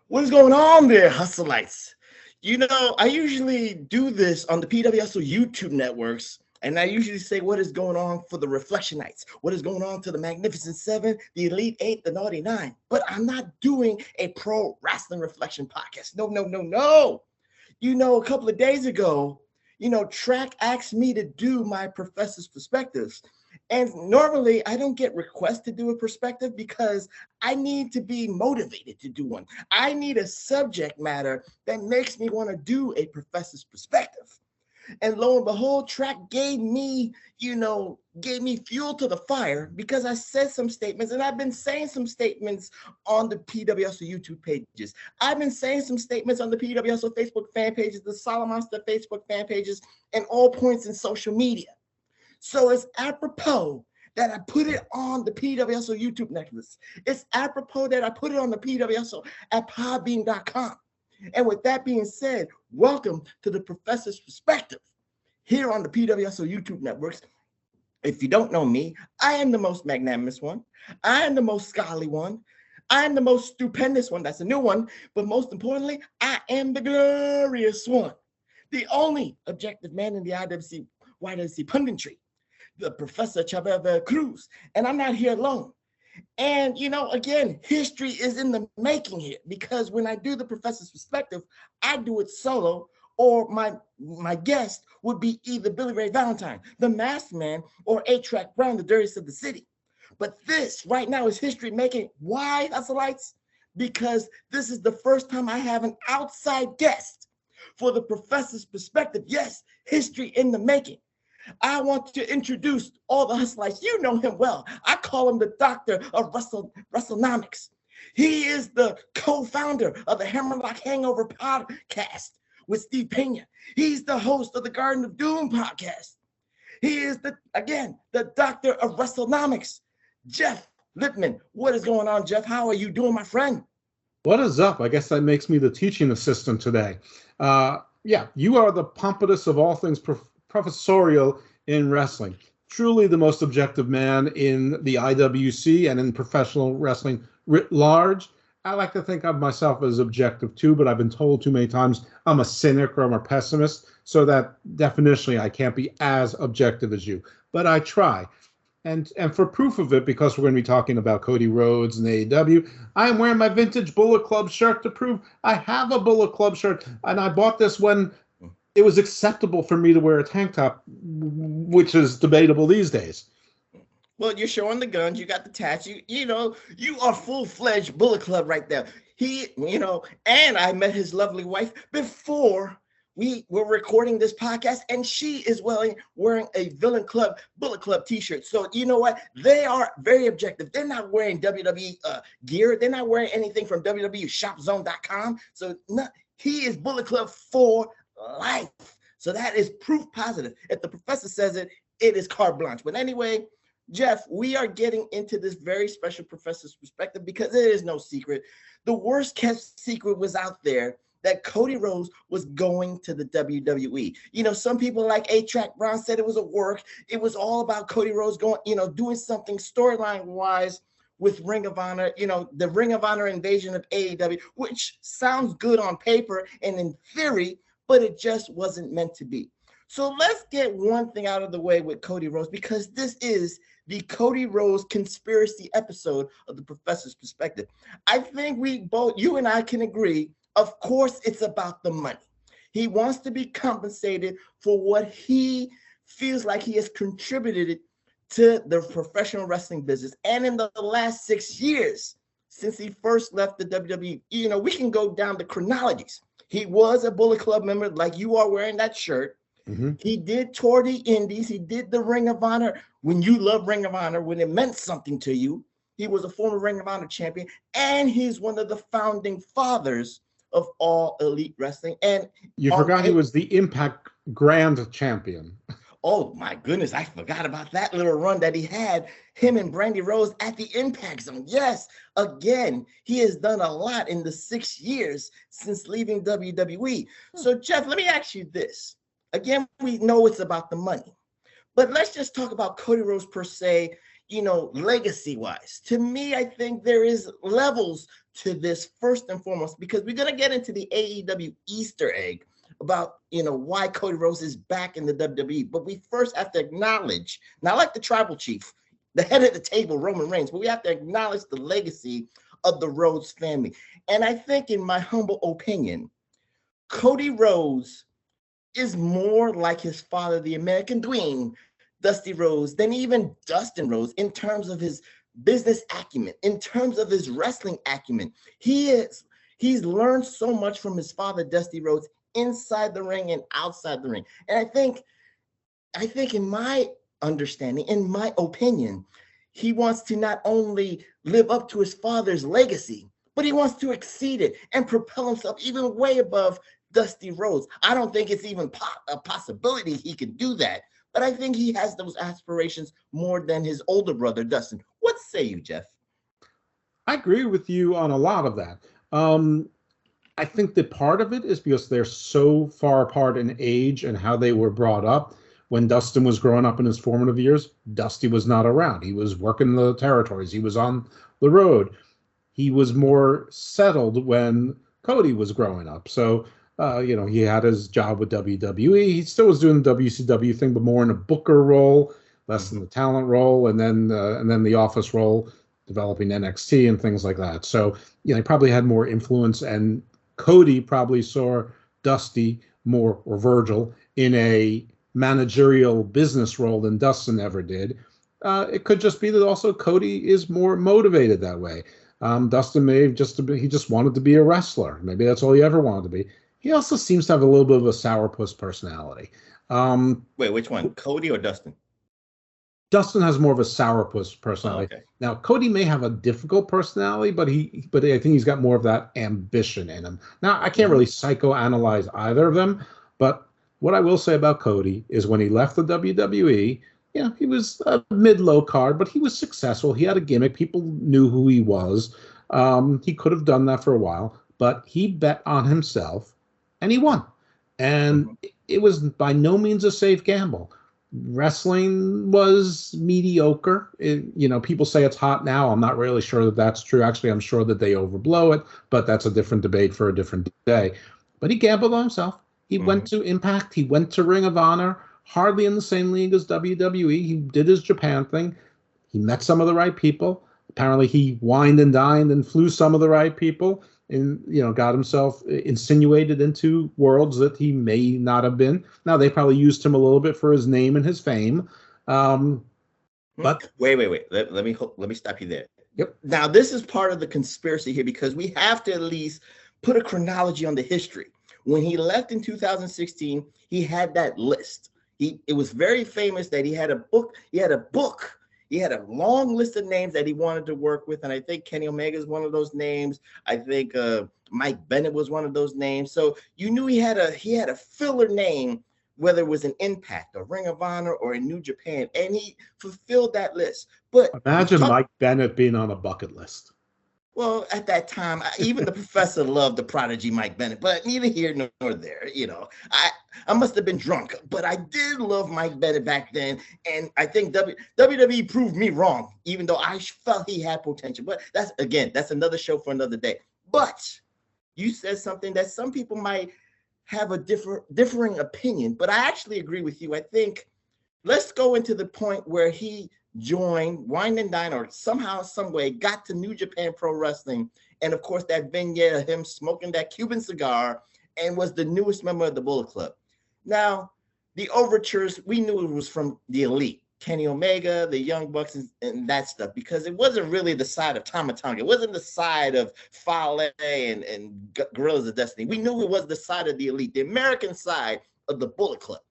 What is going on there, Hustleites? I usually do this on the PWHustle YouTube networks, and I usually say what is going on for the Reflectionites, what is going on to the Magnificent Seven, the Elite Eight, the Naughty Nine. But I'm not doing a pro wrestling reflection podcast. No, no, no, no. A couple of days ago, Track asked me to do my professor's perspectives. And normally I don't get requests to do a perspective because I need to be motivated to do one. I need a subject matter that makes me want to do a professor's perspective. And lo and behold, Track gave me fuel to the fire because I said some statements, and I've been saying some statements on the PWHustle YouTube pages. I've been saying some statements on the PWHustle Facebook fan pages, the Solomonster Facebook fan pages, and all points in social media. So it's apropos that I put it on the PWHustle YouTube necklace. It's apropos that I put it on the PWHustle at podbean.com. And with that being said, welcome to the Professor's Perspective here on the PWHustle YouTube networks. If you don't know me, I am the most magnanimous one. I am the most scholarly one. I am the most stupendous one. That's a new one. But most importantly, I am the glorious one. The only objective man in the IWC punditry, the Professor Chavez Cruz. And I'm not here alone. And, again, history is in the making here because when I do the Professor's Perspective, I do it solo, or my guest would be either Billy Ray Valentine, the Masked Man, or A-Track Brown, the dirtiest of the city. But this right now is history making. Why, Hustleites? Because this is the first time I have an outside guest for the Professor's Perspective. Yes, history in the making. I want to introduce all the Hustleites. You know him well. I call him the doctor of Wrestlenomics. He is the co-founder of the Hammerlock Hangover podcast with Steve Pena. He's the host of the Garden of Doom podcast. He is the doctor of Wrestlenomics, Jeff Lippman. What is going on, Jeff? How are you doing, my friend? What is up? I guess that makes me the teaching assistant today. You are the pompatus of all things professorial in wrestling. Truly the most objective man in the IWC and in professional wrestling writ large. I like to think of myself as objective too, but I've been told too many times I'm a cynic or I'm a pessimist, so that definitionally I can't be as objective as you. But I try. And for proof of it, because we're going to be talking about Cody Rhodes and AEW, I am wearing my vintage Bullet Club shirt to prove I have a Bullet Club shirt, and I bought this when it was acceptable for me to wear a tank top, which is debatable these days. Well, you're showing the guns. You got the tats. You are full-fledged Bullet Club right there. And I met his lovely wife before we were recording this podcast, and she is wearing a Bullet Club t-shirt. So you know what? They are very objective. They're not wearing WWE gear. They're not wearing anything from WWEshopzone.com. So he is Bullet Club for life. So that is proof positive. If the professor says it, it is carte blanche. But anyway, Jeff, we are getting into this very special Professor's Perspective because it is no secret. The worst kept secret was out there that Cody Rhodes was going to the WWE. Some people like A-Track Brown said it was a work. It was all about Cody Rhodes going, doing something storyline wise with Ring of Honor, the Ring of Honor invasion of AEW, which sounds good on paper and in theory, but it just wasn't meant to be. So let's get one thing out of the way with Cody Rhodes, because this is the Cody Rhodes conspiracy episode of the Professor's Perspective. I think you and I can agree, of course, it's about the money. He wants to be compensated for what he feels like he has contributed to the professional wrestling business. And in the last 6 years, since he first left the WWE, we can go down the chronologies. He was a Bullet Club member, like you are wearing that shirt. Mm-hmm. He did tour the Indies. He did the Ring of Honor. When you love Ring of Honor, when it meant something to you, he was a former Ring of Honor champion, and he's one of the founding fathers of All Elite Wrestling. And you forgot he was the Impact Grand Champion. Oh my goodness, I forgot about that little run that he had, him and Brandy Rose at the Impact Zone. Yes, again, he has done a lot in the 6 years since leaving WWE. So Jeff, let me ask you this. Again, we know it's about the money, but let's just talk about Cody Rhodes per se. legacy-wise. To me, I think there is levels to this first and foremost, because we're going to get into the AEW Easter egg about, why Cody Rhodes is back in the WWE. But we first have to acknowledge, not like the tribal chief, the head of the table, Roman Reigns, but we have to acknowledge the legacy of the Rhodes family. And I think, in my humble opinion, Cody Rhodes is more like his father, the American Dream, Dusty Rhodes, than even Dustin Rhodes in terms of his business acumen, in terms of his wrestling acumen. He's learned so much from his father, Dusty Rhodes, inside the ring and outside the ring. And I think in my understanding, in my opinion, he wants to not only live up to his father's legacy, but he wants to exceed it and propel himself even way above Dusty Rhodes. I don't think it's even a possibility he can do that, but I think he has those aspirations more than his older brother, Dustin. What say you, Jeff? I agree with you on a lot of that. I think that part of it is because they're so far apart in age and how they were brought up. When Dustin was growing up in his formative years, Dusty was not around. He was working the territories. He was on the road. He was more settled when Cody was growing up. So, he had his job with WWE. He still was doing the WCW thing, but more in a booker role, less in the talent role, and then the office role, developing NXT and things like that. So, he probably had more influence, and Cody probably saw Dusty more, or Virgil, in a managerial business role than Dustin ever did. It could just be that also Cody is more motivated that way. Dustin may have he just wanted to be a wrestler. Maybe that's all he ever wanted to be. He also seems to have a little bit of a sourpuss personality. Wait, which one, Cody or Dustin? Dustin has more of a sourpuss personality. Oh, okay. Now, Cody may have a difficult personality, but I think he's got more of that ambition in him. Now, I can't really psychoanalyze either of them, but what I will say about Cody is when he left the WWE, he was a mid-low card, but he was successful. He had a gimmick. People knew who he was. He could have done that for a while, but he bet on himself, and he won. And it was by no means a safe gamble. Wrestling was mediocre. People say it's hot now. I'm not really sure that that's true. Actually, I'm sure that they overblow it, but that's a different debate for a different day. But he gambled on himself. He went to Impact. He went to Ring of Honor, hardly in the same league as WWE. He did his Japan thing. He met some of the right people. Apparently, he wined and dined and flew some of the right people, and got himself insinuated into worlds that he may not have been. Now, they probably used him a little bit for his name and his fame. But wait. Let me stop you there. Yep. Now, this is part of the conspiracy here, because we have to at least put a chronology on the history. When he left in 2016, he had that list. It was very famous that he had a book. He had a long list of names that he wanted to work with, and I think Kenny Omega is one of those names. I think Mike Bennett was one of those names. So you knew he had a filler name, whether it was an Impact or Ring of Honor or in New Japan, and he fulfilled that list. But imagine Mike Bennett being on a bucket list. Well, at that time, even the professor loved the prodigy Mike Bennett, but neither here nor there. I must have been drunk, but I did love Mike Bennett back then, and I think WWE proved me wrong, even though I felt he had potential. But that's another show for another day. But you said something that some people might have a differing opinion, but I actually agree with you. I think let's go into the point where he joined, wine and dine, or somehow, some way, got to New Japan Pro Wrestling, and of course that vignette of him smoking that Cuban cigar, and was the newest member of the Bullet Club. Now, the overtures, we knew it was from the Elite, Kenny Omega, the Young Bucks, and that stuff, because it wasn't really the side of Tama Tonga. It wasn't the side of Fale and Guerrillas of Destiny. We knew it was the side of the Elite, the American side of the Bullet Club.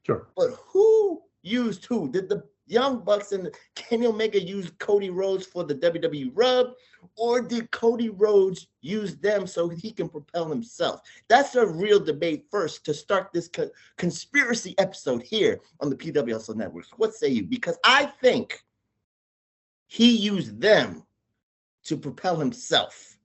Sure. But who used who? Did the Young Bucks and Kenny Omega use Cody Rhodes for the WWE rub, or did Cody Rhodes use them so he can propel himself? That's a real debate first to start this conspiracy episode here on the PWHustle Network. What say you? Because I think he used them to propel himself.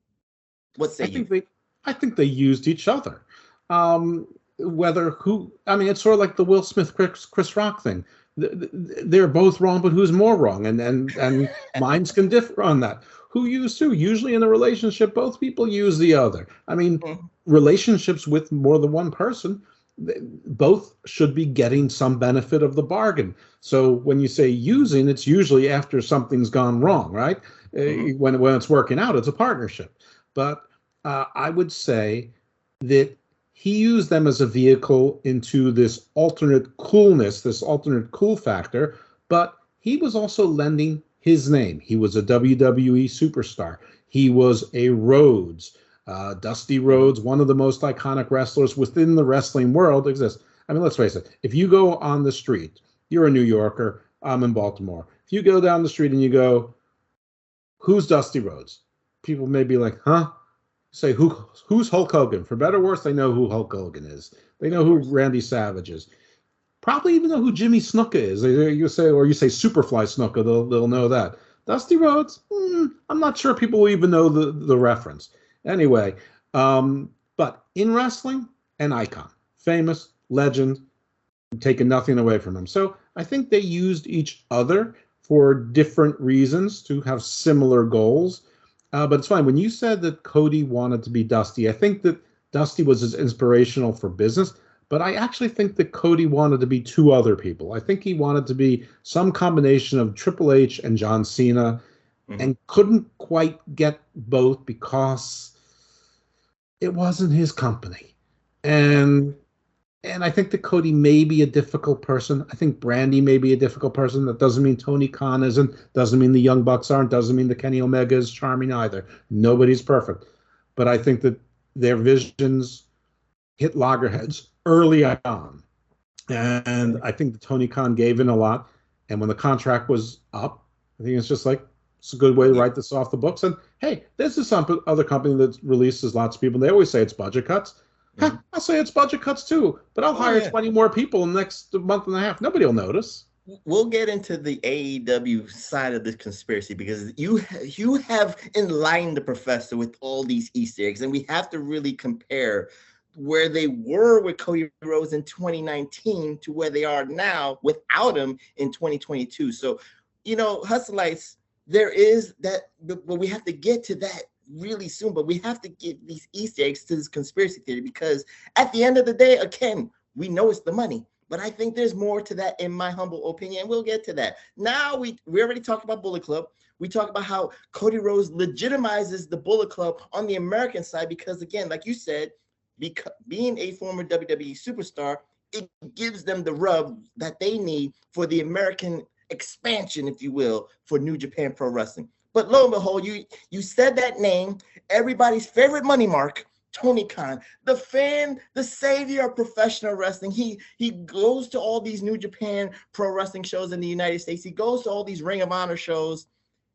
What say you? I think they used each other. It's sort of like the Will Smith Chris Rock thing. they're both wrong, but who's more wrong? And minds can differ on that. Who used who? Usually in a relationship, both people use the other. I mean, relationships with more than one person, both should be getting some benefit of the bargain. So when you say using, it's usually after something's gone wrong, right? When it's working out, it's a partnership. But I would say that he used them as a vehicle into this alternate coolness, this alternate cool factor, but he was also lending his name. He was a WWE superstar. He was a Rhodes. Dusty Rhodes, one of the most iconic wrestlers within the wrestling world, exists. I mean, let's face it. If you go on the street, you're a New Yorker, I'm in Baltimore. If you go down the street and you go, who's Dusty Rhodes? People may be like, huh? Say, who's Hulk Hogan? For better or worse, they know who Hulk Hogan is. They know who Randy Savage is. Probably even know who Jimmy Snuka is. You say Superfly Snuka, they'll know that. Dusty Rhodes, I'm not sure people will even know the reference. Anyway, but in wrestling, an icon, famous, legend, taking nothing away from him. So I think they used each other for different reasons to have similar goals. But it's fine. When you said that Cody wanted to be Dusty, I think that Dusty was as inspirational for business, but I actually think that Cody wanted to be two other people. I think he wanted to be some combination of Triple H and John Cena, and couldn't quite get both because it wasn't his company. And I think that Cody may be a difficult person. I think Brandy may be a difficult person. That doesn't mean Tony Khan isn't. Doesn't mean the Young Bucks aren't. Doesn't mean the Kenny Omega is charming either. Nobody's perfect. But I think that their visions hit loggerheads early on. And I think that Tony Khan gave in a lot. And when the contract was up, I think it's just like, it's a good way to write this off the books. And hey, this is some other company that releases lots of people. They always say it's budget cuts. I'll say it's budget cuts too, but I'll hire 20 more people in the next month and a half. Nobody will notice. We'll get into the AEW side of this conspiracy because you have enlightened the professor with all these Easter eggs, and we have to really compare where they were with Cody Rhodes in 2019 to where they are now without him in 2022. So, Hustleites, there is that, but we have to get to that really soon, but we have to get these Easter eggs to this conspiracy theory because at the end of the day, again, we know it's the money, but I think there's more to that in my humble opinion. We'll get to that. Now we already talked about Bullet Club. We talked about how Cody Rhodes legitimizes the Bullet Club on the American side because, again, like you said, being a former WWE superstar, it gives them the rub that they need for the American expansion, if you will, for New Japan Pro Wrestling. But lo and behold, you said that name, everybody's favorite money mark, Tony Khan, the savior of professional wrestling. He goes to all these New Japan Pro Wrestling shows in the United States. He goes to all these Ring of Honor shows.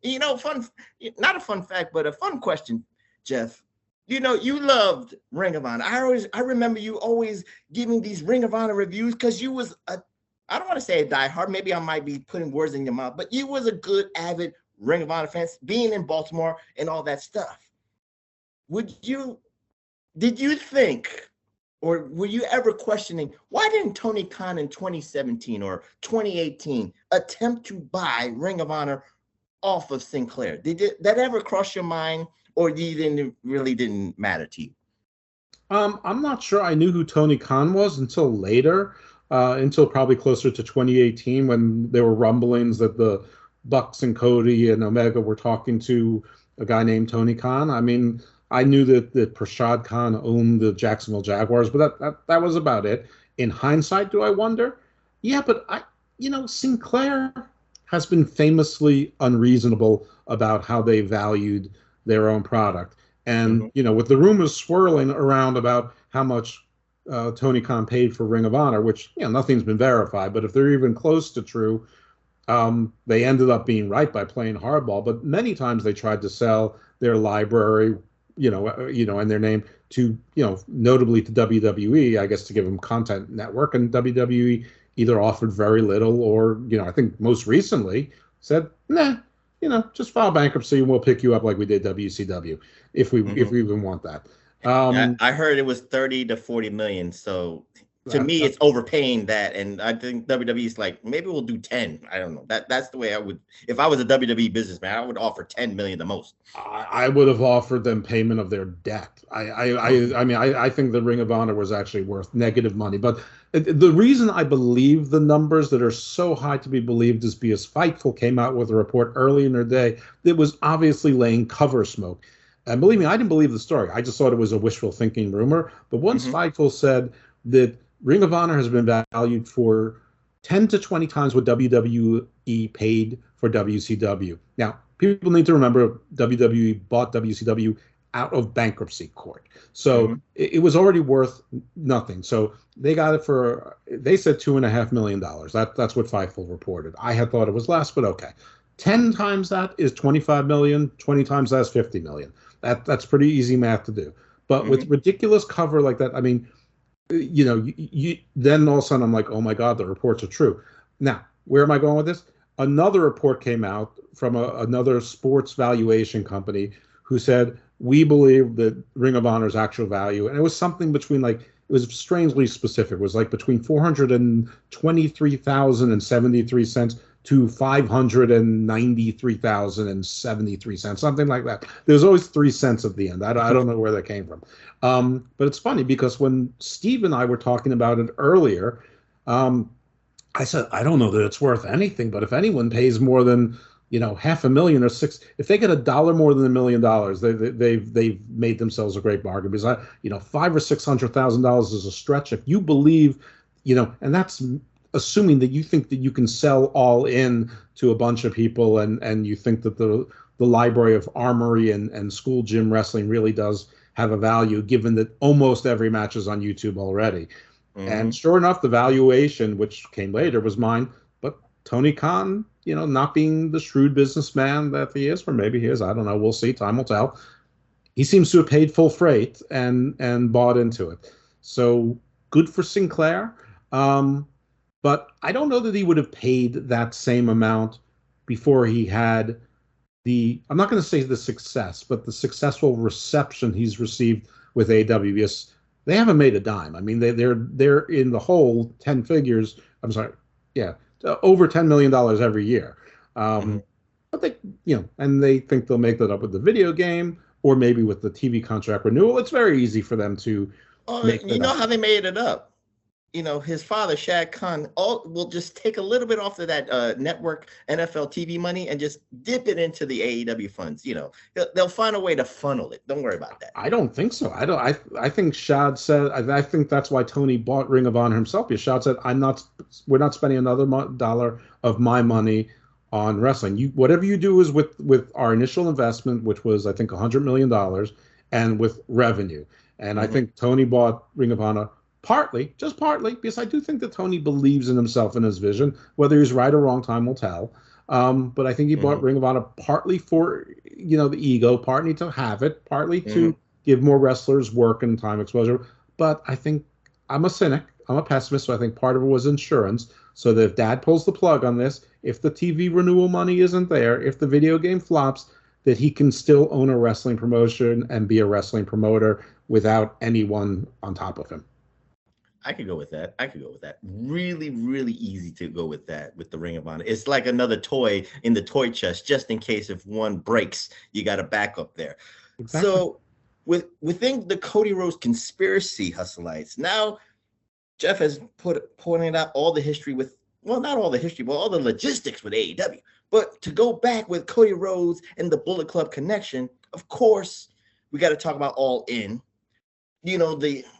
Not a fun fact, but a fun question, Jeff. You loved Ring of Honor. I remember you always giving these Ring of Honor reviews because you was I don't want to say a diehard. Maybe I might be putting words in your mouth, but you was a good, avid Ring of Honor fans, being in Baltimore and all that stuff. Did you think, or were you ever questioning, why didn't Tony Khan in 2017 or 2018 attempt to buy Ring of Honor off of Sinclair? Did that ever cross your mind, or really didn't matter to you? I'm not sure I knew who Tony Khan was until later, until probably closer to 2018 when there were rumblings that the Bucks and Cody and Omega were talking to a guy named Tony Khan. I mean, I knew that Prashad Khan owned the Jacksonville Jaguars, but that was about it. In hindsight, do I wonder? Yeah, but Sinclair has been famously unreasonable about how they valued their own product. And, with the rumors swirling around about how much Tony Khan paid for Ring of Honor, which, nothing's been verified, but if they're even close to true, they ended up being right by playing hardball. But many times they tried to sell their library, and their name to, notably to WWE, I guess, to give them content network. And WWE either offered very little or, I think most recently said, nah, just file bankruptcy and we'll pick you up like we did WCW if we even want that. I heard it was 30 to 40 million. So To me, it's overpaying that, and I think WWE's like, maybe we'll do 10. I don't know. That's the way I would. If I was a WWE businessman, I would offer 10 million the most. I would have offered them payment of their debt. I mean, I think the Ring of Honor was actually worth negative money. But the reason I believe the numbers that are so high to be believed is because Fightful came out with a report early in their day that was obviously laying cover smoke. And believe me, I didn't believe the story. I just thought it was a wishful thinking rumor. But once Fightful said that Ring of Honor has been valued for 10 to 20 times what WWE paid for WCW. Now, people need to remember WWE bought WCW out of bankruptcy court. So it was already worth nothing. So they got it for, they said $2.5 million. That's what Fightful reported. I had thought it was less, but okay. 10 times that is 25 million, 20 times that's 50 million. That's pretty easy math to do. But with ridiculous cover like that, I mean, you then all of a sudden I'm like, oh my God, the reports are true. Now, where am I going with this? Another report came out from another sports valuation company who said, we believe that Ring of Honor's actual value, and it was something between it was strangely specific. It was like between 423,073 cents to 593,073 cents, something like that. There's always 3 cents at the end. I don't know where that came from. But it's funny because when Steve and I were talking about it earlier, I said, I don't know that it's worth anything, but if anyone pays more than, $500,000 or if they get $1 more than $1 million, they've made themselves a great bargain because $500,000 or $600,000 is a stretch. If you believe, and that's assuming that you think that you can sell all in to a bunch of people and you think that the library of Armory and School Gym Wrestling really does have a value, given that almost every match is on YouTube already. And sure enough, the valuation, which came later, was mine. But Tony Khan, not being the shrewd businessman that he is, or maybe he is, I don't know. We'll see. Time will tell. He seems to have paid full freight and bought into it. So good for Sinclair. But I don't know that he would have paid that same amount before he had I'm not going to say the success, but the successful reception he's received with AEW. They haven't made a dime. I mean, they're in the whole 10 figures. I'm sorry, over $10 million every year. But they, and they think they'll make that up with the video game or maybe with the TV contract renewal. It's very easy for them to. How they made it up. His father, Shad Khan, will just take a little bit off of that network NFL TV money and just dip it into the AEW funds. They'll find a way to funnel it. Don't worry about that. I don't think so. I think Shad said. I think that's why Tony bought Ring of Honor himself. Because Shad said, we're not spending another dollar of my money on wrestling. Whatever you do is with our initial investment, which was I think $100 million, and with revenue. And I think Tony bought Ring of Honor. Just partly, because I do think that Tony believes in himself and his vision. Whether he's right or wrong, time will tell. But I think he bought Ring of Honor partly for, the ego, partly to have it, partly to give more wrestlers work and time exposure. But I think I'm a cynic. I'm a pessimist, so I think part of it was insurance. So that if Dad pulls the plug on this, if the TV renewal money isn't there, if the video game flops, that he can still own a wrestling promotion and be a wrestling promoter without anyone on top of him. I could go with that. Really, really easy to go with that with the Ring of Honor. It's like another toy in the toy chest, just in case if one breaks, you got a backup there. Exactly. So within the Cody Rhodes conspiracy, Hustleites, now Jeff has pointed out all the history not all the history, but all the logistics with AEW. But to go back with Cody Rhodes and the Bullet Club connection, of course, we got to talk about All In.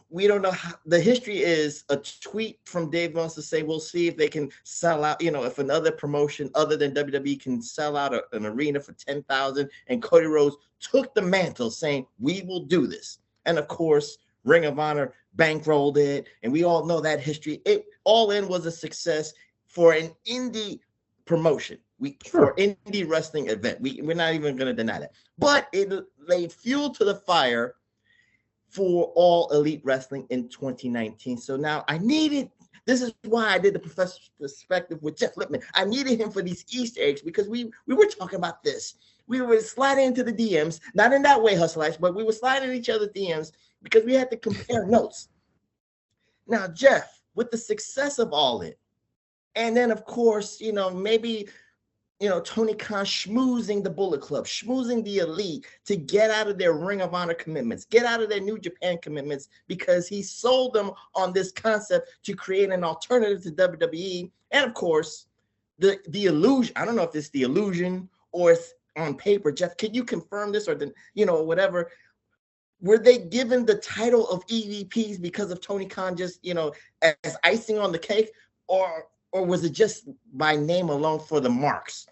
We don't know how the history is. A tweet from Dave wants to say, we'll see if they can sell out, if another promotion other than WWE can sell out an arena for 10,000. And Cody Rhodes took the mantle saying, we will do this. And of course, Ring of Honor bankrolled it. And we all know that history. All In was a success for an indie promotion. For indie wrestling event. We're not even going to deny that. But it laid fuel to the fire for All Elite Wrestling in 2019. So now this is why I did the Professor's Perspective with Jeff Lippman. I needed him for these Easter eggs because we were talking about this. We were sliding into the DMs, not in that way, Hustleites, but we were sliding each other's DMs because we had to compare notes. Now, Jeff, with the success of All In. And then, of course, maybe, Tony Khan schmoozing the Bullet Club, schmoozing the Elite to get out of their Ring of Honor commitments, get out of their New Japan commitments, because he sold them on this concept to create an alternative to WWE. And of course, the illusion, I don't know if it's the illusion or it's on paper. Jeff, can you confirm this, or whatever? Were they given the title of EVPs because of Tony Khan just, as icing on the cake, or was it just by name alone for the marks?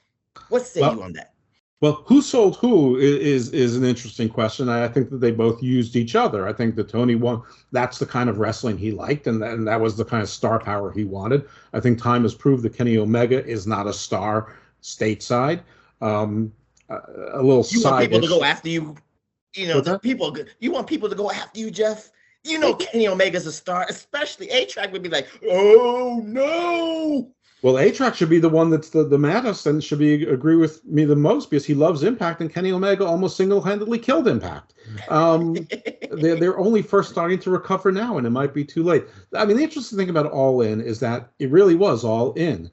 What say you on that? Well, who sold who is an interesting question. I think that they both used each other. I think that Tony won. That's the kind of wrestling he liked, and that was the kind of star power he wanted. I think time has proved that Kenny Omega is not a star stateside. A little you side. Want people to go after you. You want people to go after you, Jeff. Kenny Omega's a star, especially A-Track would be like, oh no. Well, A-Track should be the one that's the maddest and should agree with me the most, because he loves Impact, and Kenny Omega almost single-handedly killed Impact. They're only first starting to recover now, and it might be too late. I mean, the interesting thing about All In is that it really was All In.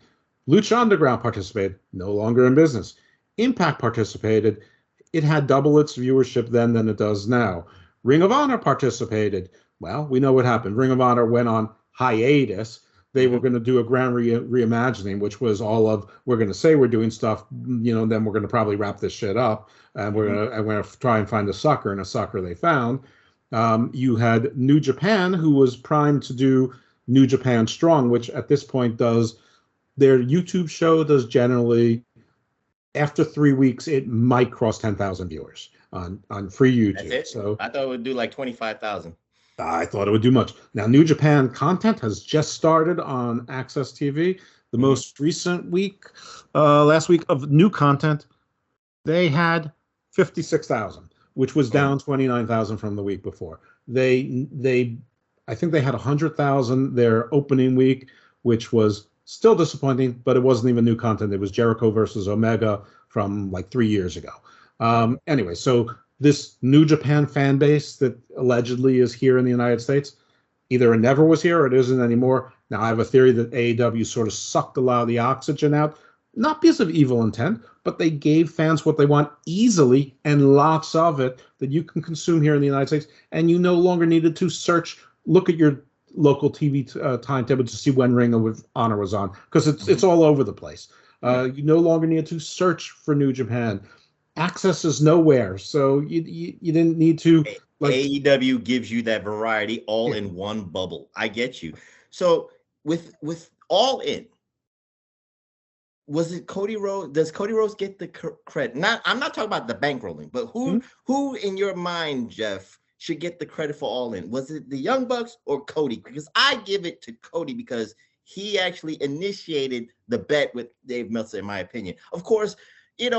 Lucha Underground participated, no longer in business. Impact participated. It had double its viewership then than it does now. Ring of Honor participated. Well, we know what happened. Ring of Honor went on hiatus. They were going to do a grand reimagining, which was all of, we're going to say we're doing stuff, then we're going to probably wrap this shit up, and we're going to try and find a sucker, and a sucker they found. You had New Japan, who was primed to do New Japan Strong, which at this point does, their YouTube show does generally, after 3 weeks, it might cross 10,000 viewers on free YouTube. That's it? So I thought it would do like 25,000. I thought it would do much. Now, New Japan content has just started on Access TV. The most recent week, last week of new content, they had 56,000, which was down 29,000 from the week before. I think they had 100,000 their opening week, which was still disappointing, but it wasn't even new content. It was Jericho versus Omega from like 3 years ago. Anyway, so this New Japan fan base that allegedly is here in the United States, either it never was here or it isn't anymore. Now, I have a theory that AEW sort of sucked a lot of the oxygen out, not because of evil intent, but they gave fans what they want easily and lots of it that you can consume here in the United States, and you no longer needed to look at your local TV timetable to see when Ring of Honor was on, because it's all over the place. You no longer need to search for New Japan. Access is nowhere, so you didn't need to. AEW gives you that variety all in one bubble. I get you. So with All In, was it Cody Rhodes? Does Cody Rhodes get the credit? I'm not talking about the bankrolling, but who in your mind, Jeff, should get the credit for All In? Was it the Young Bucks or Cody? Because I give it to Cody because he actually initiated the bet with Dave Meltzer, in my opinion. Of course,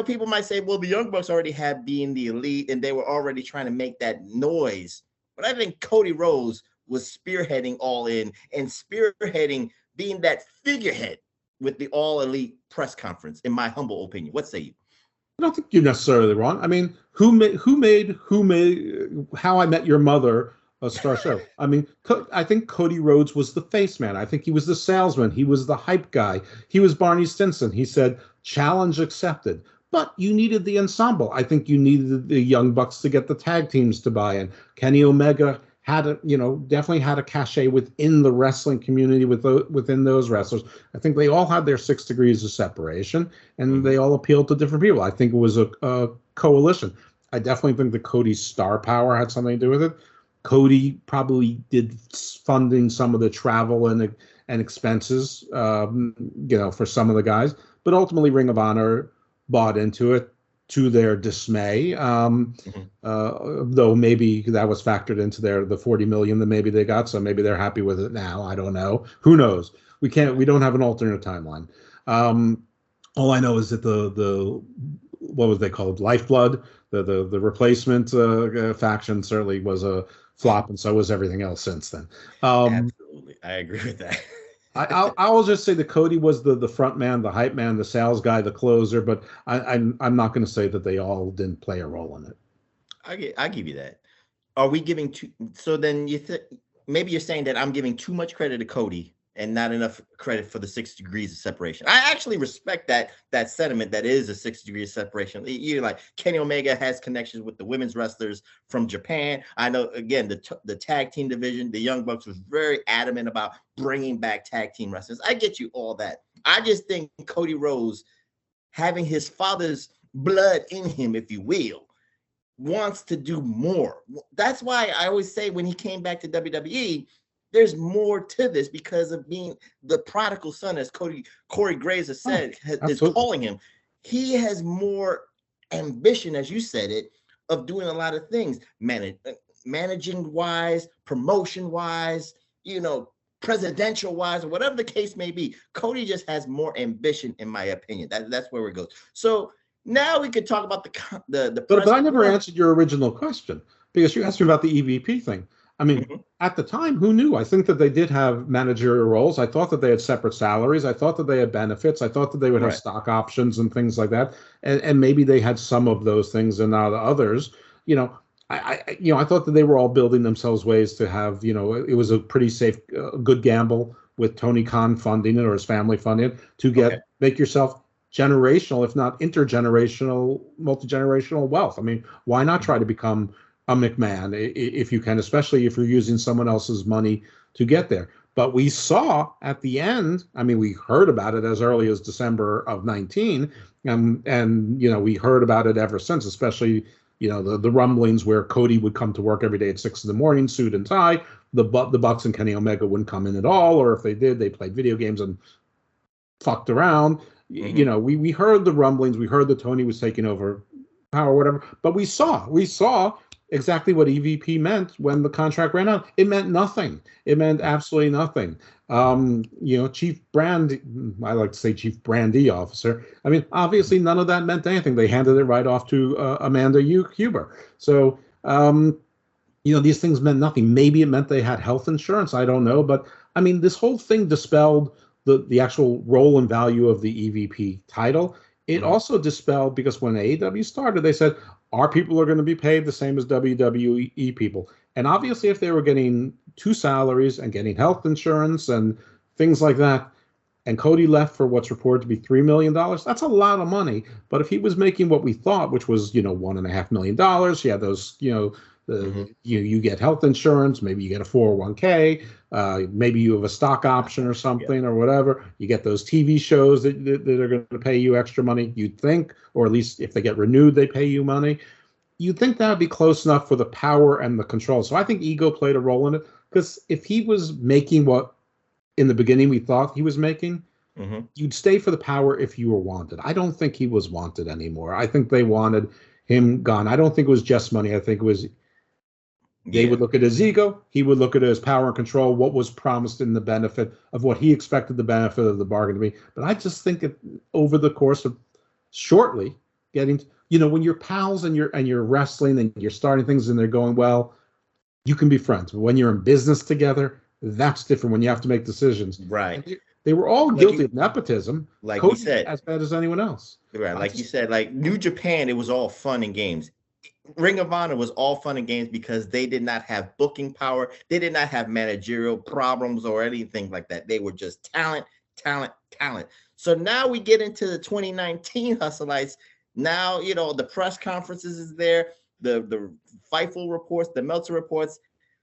people might say, well, the Young Bucks already had being the Elite, and they were already trying to make that noise. But I think Cody Rhodes was spearheading All In and spearheading being that figurehead with the All Elite press conference, in my humble opinion. What say you? I don't think you're necessarily wrong. I mean, who made How I Met Your Mother a star show? I mean, I think Cody Rhodes was the face man. I think he was the salesman. He was the hype guy. He was Barney Stinson. He said, challenge accepted. But you needed the ensemble. I think you needed the Young Bucks to get the tag teams to buy in. Kenny Omega definitely had a cachet within the wrestling community within those wrestlers. I think they all had their 6 degrees of separation, and they all appealed to different people. I think it was a coalition. I definitely think that Cody's star power had something to do with it. Cody probably did funding some of the travel and expenses, for some of the guys. But ultimately, Ring of Honor bought into it, to their dismay, though maybe that was factored into the $40 million that maybe they got, so maybe they're happy with it now. I don't know. Who knows? We don't have an alternate timeline. All I know is that the what was they called, Lifeblood, the replacement faction certainly was a flop, and so was everything else since then. Absolutely, I agree with that. I will just say that Cody was the front man, the hype man, the sales guy, the closer, but I'm not going to say that they all didn't play a role in it. I give you that. Are we giving too? So then maybe you're saying that I'm giving too much credit to Cody and not enough credit for the 6 degrees of separation. I actually respect that sentiment. That is a 6 degrees of separation. You're like, Kenny Omega has connections with the women's wrestlers from Japan. I know, again, the tag team division, the Young Bucks was very adamant about bringing back tag team wrestlers. I get you all that. I just think Cody Rhodes, having his father's blood in him, if you will, wants to do more. That's why I always say when he came back to WWE, there's more to this because of being the prodigal son, as Corey Graves has said, is calling him. He has more ambition, as you said it, of doing a lot of things, managing wise, promotion wise, presidential wise, or whatever the case may be. Cody just has more ambition, in my opinion. That's where it goes. So now we could talk about the. But I never answered your original question, because you asked me about the EVP thing. I mean, at the time, who knew? I think that they did have managerial roles. I thought that they had separate salaries. I thought that they had benefits. I thought that they would have stock options and things like that. And maybe they had some of those things and not others. I thought that they were all building themselves ways to have, it was a pretty safe, good gamble with Tony Khan funding it or his family funding it to make yourself generational, if not intergenerational, multi-generational wealth. I mean, why not try to become a McMahon if you can, especially if you're using someone else's money to get there. But we saw at the end, I mean, we heard about it as early as December of 19, and we heard about it ever since, especially, the rumblings where Cody would come to work every day at 6 a.m, suit and tie. The Bucks and Kenny Omega wouldn't come in at all, or if they did, they played video games and fucked around. We heard the rumblings, we heard that Tony was taking over power, whatever, but we saw exactly what EVP meant when the contract ran out. It meant nothing. It meant absolutely nothing. Chief Brand, I like to say Chief Brandy Officer. I mean, obviously none of that meant anything. They handed it right off to Amanda Huber. So, these things meant nothing. Maybe it meant they had health insurance. I don't know. But I mean, this whole thing dispelled the actual role and value of the EVP title. It also dispelled, because when AEW started, they said, our people are going to be paid the same as WWE people. And obviously, if they were getting 2 salaries and getting health insurance and things like that, and Cody left for what's reported to be $3 million, that's a lot of money. But if he was making what we thought, which was, $1.5 million, yeah, those, you get health insurance, maybe you get a 401k, maybe you have a stock option or something or whatever. You get those TV shows that are going to pay you extra money, you'd think, or at least if they get renewed, they pay you money. You'd think that would be close enough for the power and the control. So I think ego played a role in it, because if he was making what in the beginning we thought he was making, you'd stay for the power if you were wanted. I don't think he was wanted anymore. I think they wanted him gone. I don't think it was just money. I think it was they would look at his ego. He would look at his power and control, what was promised in the benefit of what he expected the benefit of the bargain to be. But I just think that over the course of shortly getting, when you're pals and you're wrestling and you're starting things and they're going well, you can be friends. But when you're in business together, that's different when you have to make decisions. Right. They were all guilty of nepotism. Like Cody, we said, as bad as anyone else. Right. Like you said, like New Japan, it was all fun and games. Ring of Honor was all fun and games because they did not have booking power. They did not have managerial problems or anything like that. They were just talent. So now we get into the 2019 Hustleites. Now, the press conferences is there, the Fightful reports, the Meltzer reports.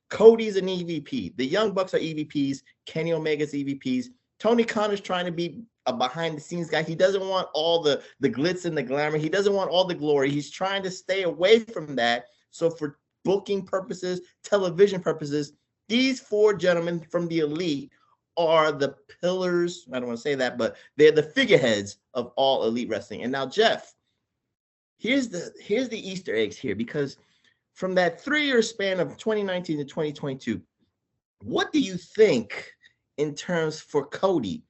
Cody's an EVP. The Young Bucks are EVPs. Kenny Omega's EVPs. Tony Khan is trying to be a behind-the-scenes guy. He doesn't want all the glitz and the glamour. He doesn't want all the glory. He's trying to stay away from that. So for booking purposes, television purposes, these 4 gentlemen from the elite are the pillars. I don't want to say that, but they're the figureheads of all elite wrestling. And now, Jeff, here's the Easter eggs here, because from that 3-year span of 2019 to 2022, what do you think in terms for Cody?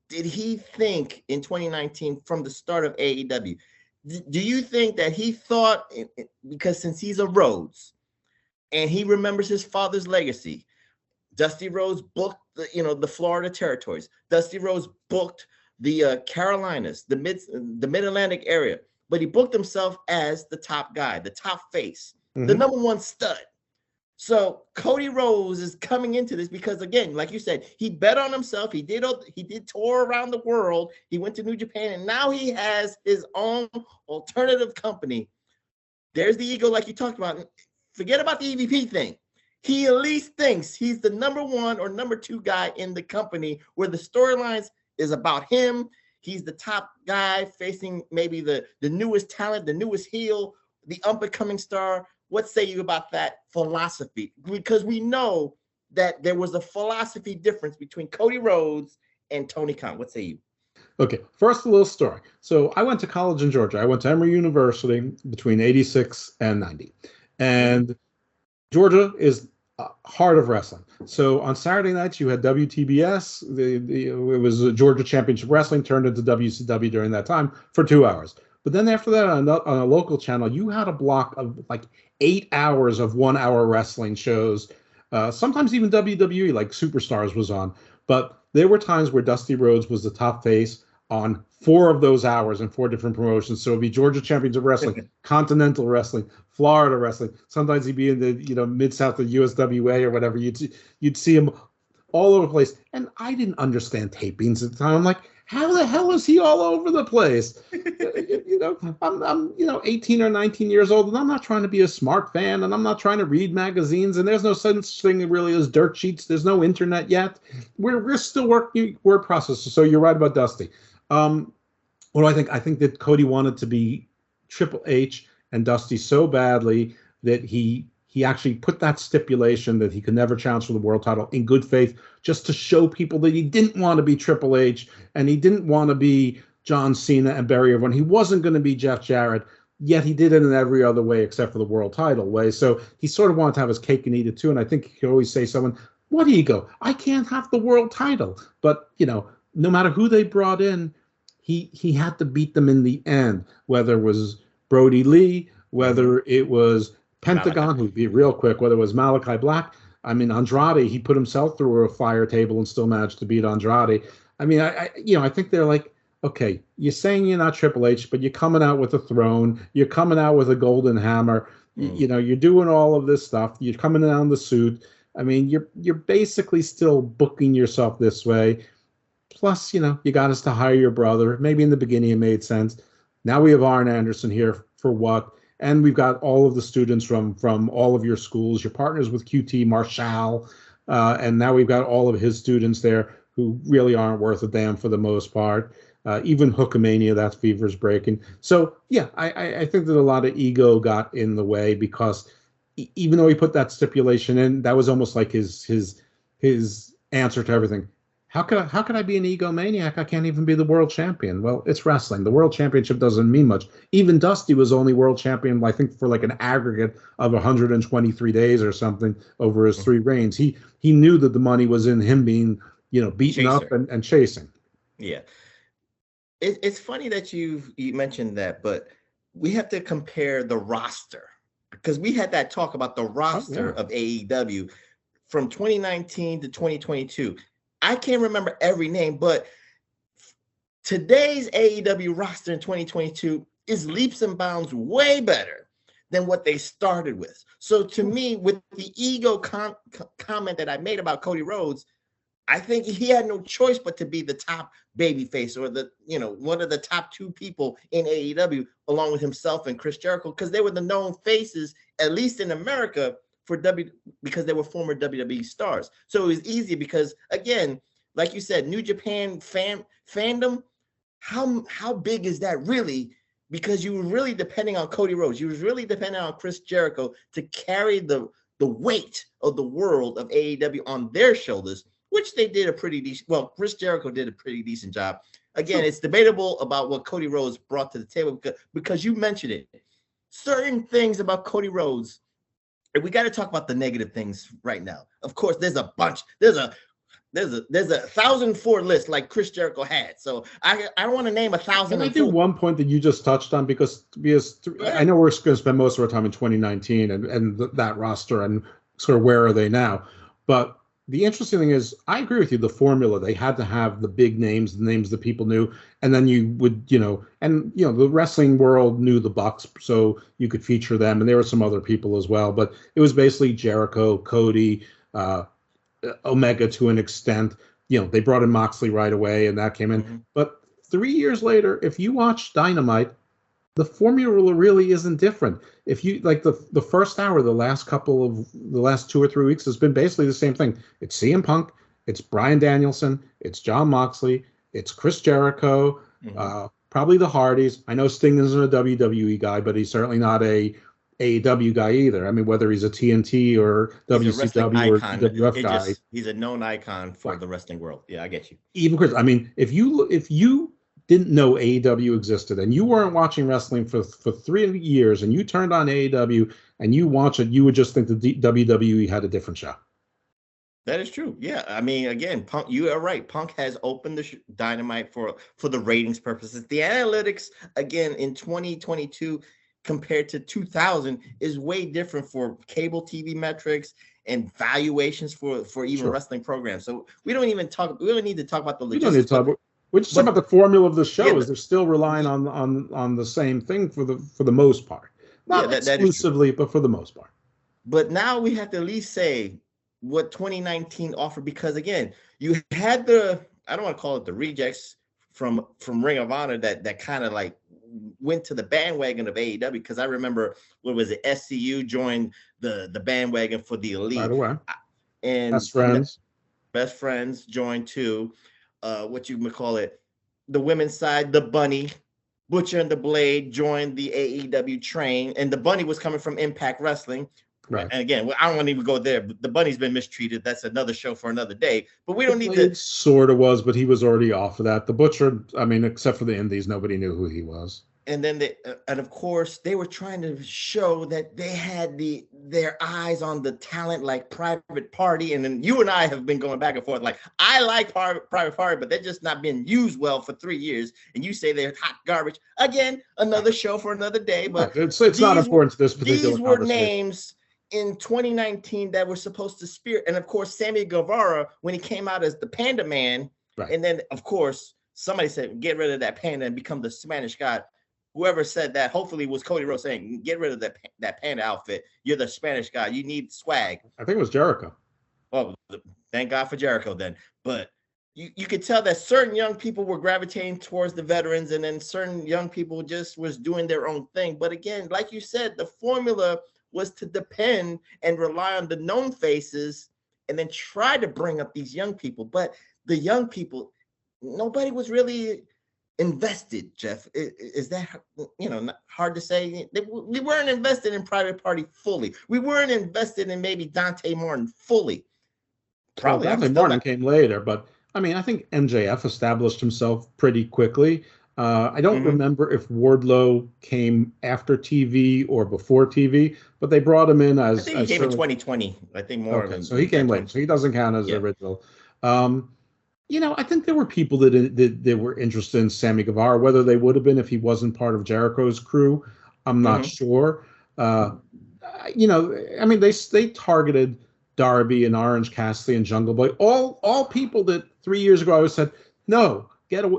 Did he think in 2019 from the start of AEW? Do you think that he thought, because since he's a Rhodes and he remembers his father's legacy, Dusty Rhodes booked the Florida territories. Dusty Rhodes booked the Carolinas, the Mid-Atlantic area, but he booked himself as the top guy, the top face, the number 1 stud. So Cody Rhodes is coming into this because, again, like you said, he bet on himself. He did tour around the world. He went to New Japan, and now he has his own alternative company. There's the ego, like you talked about. Forget about the EVP thing. He at least thinks he's the number 1 or number 2 guy in the company, where the storylines is about him. He's the top guy facing maybe the newest talent, the newest heel, the up-and-coming star. What say you about that philosophy? Because we know that there was a philosophy difference between Cody Rhodes and Tony Khan. What say you? Okay, first a little story. So I went to college in Georgia. I went to Emory University between 86 and 90. And Georgia is heart of wrestling. So on Saturday nights, you had WTBS. It was Georgia Championship Wrestling, turned into WCW during that time for 2 hours. But then after that, on a local channel, you had a block of like 8 hours of 1 hour wrestling shows. Sometimes even WWE, like Superstars, was on. But there were times where Dusty Rhodes was the top face on 4 of those hours in 4 different promotions. So it'd be Georgia Championship Wrestling, Continental Wrestling, Florida Wrestling. Sometimes he'd be in the Mid-South of USWA or whatever. You'd see him all over the place. And I didn't understand tapings at the time. I'm like, how the hell is he all over the place? I'm 18 or 19 years old, and I'm not trying to be a smart fan, and I'm not trying to read magazines, and there's no such thing really as dirt sheets. There's no internet yet. We're still working word processors. So you're right about Dusty. What do I think? I think that Cody wanted to be Triple H and Dusty so badly that he actually put that stipulation that he could never challenge for the world title in good faith, just to show people that he didn't want to be Triple H and he didn't want to be John Cena and bury everyone. He wasn't going to be Jeff Jarrett, yet he did it in every other way except for the world title way. So he sort of wanted to have his cake and eat it too. And I think he could always say someone, what ego? I can't have the world title. But, no matter who they brought in, he had to beat them in the end, whether it was Brodie Lee, whether it was Pentagon, who'd be real quick, whether it was Malachi Black. I mean, Andrade, he put himself through a fire table and still managed to beat Andrade. I mean, I think they're like, okay, you're saying you're not Triple H, but you're coming out with a throne. You're coming out with a golden hammer. You're doing all of this stuff. You're coming down the suit. I mean, you're basically still booking yourself this way. Plus, you got us to hire your brother. Maybe in the beginning it made sense. Now we have Arn Anderson here for what? And we've got all of the students from all of your schools. Your partners with QT Marshall, and now we've got all of his students there who really aren't worth a damn for the most part. Even Hookamania, that fever's breaking. So yeah, I think that a lot of ego got in the way because even though he put that stipulation in, that was almost like his answer to everything. How could I be an egomaniac? I can't even be the world champion. Well, it's wrestling. The world championship doesn't mean much. Even Dusty was only world champion, I think, for like an aggregate of 123 days or something over his 3 reigns. He knew that the money was in him being, beaten up and chasing. Yeah. It's funny that you mentioned that, but we have to compare the roster because we had that talk about the roster of AEW from 2019 to 2022. I can't remember every name, but today's AEW roster in 2022 is leaps and bounds way better than what they started with. So to me, with the ego comment that I made about Cody Rhodes, I think he had no choice but to be the top babyface or one of the top 2 people in AEW, along with himself and Chris Jericho, because they were the known faces, at least in America, because they were former WWE stars. So it was easy because, again, like you said, New Japan fandom, how big is that really? Because you were really depending on Cody Rhodes. You was really depending on Chris Jericho to carry the weight of the world of AEW on their shoulders, which they did a pretty decent. Well, Chris Jericho did a pretty decent job. Again, it's debatable about what Cody Rhodes brought to the table because you mentioned it. Certain things about Cody Rhodes. We got to talk about the negative things right now. Of course, there's a bunch. There's a 1,004 list like Chris Jericho had. So I don't want to name 1,000. Can I do one point that you just touched on because I know we're going to spend most of our time in 2019 and that roster and sort of where are they now. But the interesting thing is, I agree with you. The formula, they had to have the big names, the names that people knew, and then you would, the wrestling world knew the Bucks, so you could feature them, and there were some other people as well. But it was basically Jericho, Cody, Omega to an extent. They brought in Moxley right away, and that came in. Mm-hmm. But 3 years later, if you watch Dynamite, the formula really isn't different. If you like the first hour, the last 2 or 3 weeks has been basically the same thing. It's CM Punk, it's Bryan Danielson, it's Jon Moxley, it's Chris Jericho, probably the Hardys. I know Sting isn't a WWE guy, but he's certainly not a AEW guy either. I mean, whether he's a TNT or WCW or WWF guy, he's a known icon for the wrestling world. Yeah, I get you. Even Chris, I mean, if you didn't know AEW existed and you weren't watching wrestling for 3 years and you turned on AEW and you watch it, you would just think the WWE had a different show. That is true. Yeah. I mean, again, Punk, you are right. Punk has opened the Dynamite for the ratings purposes. The analytics, again, in 2022 compared to 2000 is way different for cable TV metrics and valuations for even wrestling programs. So we don't need to talk about the logistics. We're just talking about the formula of the show. Is they're still relying on the same thing for the most part, not exclusively, but for the most part. But now we have to at least say what 2019 offered, because again, you had I don't want to call it the rejects from Ring of Honor that kind of like went to the bandwagon of AEW, because I remember, what was it, SCU joined the bandwagon for the Elite right away, and Best Friends joined too. What you would call it, the women's side, the Bunny, Butcher and the Blade joined the AEW train, and the Bunny was coming from Impact Wrestling. Right. And again, I don't want to even go there, but the Bunny's been mistreated. That's another show for another day. But we don't need to. It sort of was, but he was already off of that. The Butcher, I mean, except for the Indies, nobody knew who he was. And then and of course, they were trying to show that they had their eyes on the talent like Private Party. And then you and I have been going back and forth. Like, I like Private Party, but they're just not being used well for 3 years. And you say they're hot garbage. Again, another show for another day. But it's not important to this particular. These were names in 2019 that were supposed to spear. And of course, Sammy Guevara, when he came out as the Panda Man. Right. And then, of course, somebody said, get rid of that panda and become the Spanish God. Whoever said that, hopefully, was Cody Rhodes saying, get rid of that panda outfit. You're the Spanish guy. You need swag. I think it was Jericho. Well, thank God for Jericho then. But you could tell that certain young people were gravitating towards the veterans, and then certain young people just was doing their own thing. But again, like you said, the formula was to depend and rely on the known faces and then try to bring up these young people. But the young people, nobody was really invested, Jeff. Is that not hard to say? We weren't invested in Private Party fully. We weren't invested in maybe Dante Martin fully. Probably Dante Martin came later, but I mean, I think MJF established himself pretty quickly. I don't remember if Wardlow came after TV or before TV, but they brought him in as. I think he came in 2020. I think more. Okay, so he came late, so he doesn't count as original. I think there were people that were interested in Sammy Guevara. Whether they would have been if he wasn't part of Jericho's crew, I'm not sure. I mean, they targeted Darby and Orange Cassidy and Jungle Boy, all people that 3 years ago I always said, no,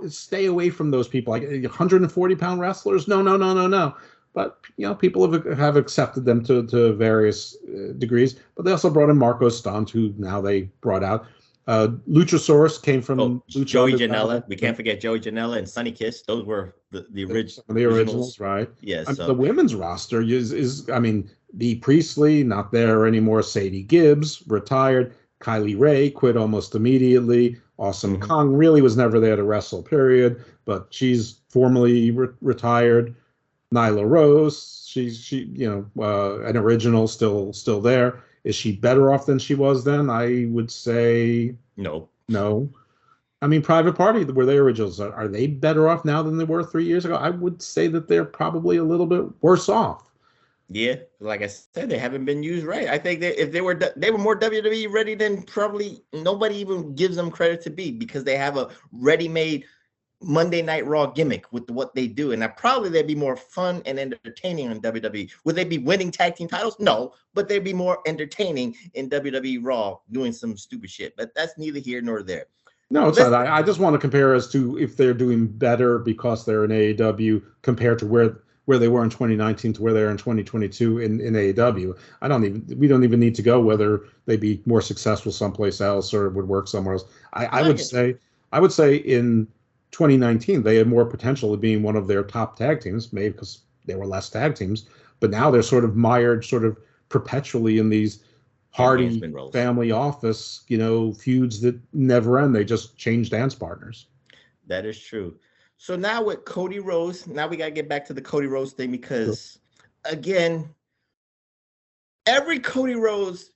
stay away from those people, like 140-pound wrestlers. No. But people have accepted them to various degrees. But they also brought in Marco Stunt, who now they brought out. Luchasaurus came from Joey Janela. We can't forget Joey Janela and Sonny Kiss. Those were the originals, right? Yes. The women's roster is I mean, Bea Priestley, not there anymore. Sadie Gibbs, retired. Kylie Ray quit almost immediately. Awesome Kong really was never there to wrestle, period. But she's formally retired. Nyla Rose, she's an original, still there. Is she better off than she was then? I would say no. I mean, Private Party were they originals. Are they better off now than they were 3 years ago? I would say that they're probably a little bit worse off. Yeah, like I said, they haven't been used right. I think that if they were more WWE ready than probably nobody even gives them credit to be, because they have a ready-made Monday Night Raw gimmick with what they do, and they'd be more fun and entertaining on WWE. Would they be winning tag team titles? No, but they'd be more entertaining in WWE Raw doing some stupid shit. But that's neither here nor there. No, it's not. I just want to compare as to if they're doing better because they're in AEW compared to where they were in 2019 to where they are in 2022 in AEW. We don't even need to go whether they'd be more successful someplace else or would work somewhere else. I would say in 2019 they had more potential of being one of their top tag teams, maybe because there were less tag teams, but now they're sort of mired sort of perpetually in these Hardy family office, feuds that never end. They just change dance partners. That is true. So now with Cody Rhodes, now we got to get back to the Cody Rhodes thing because, again, every Cody Rhodes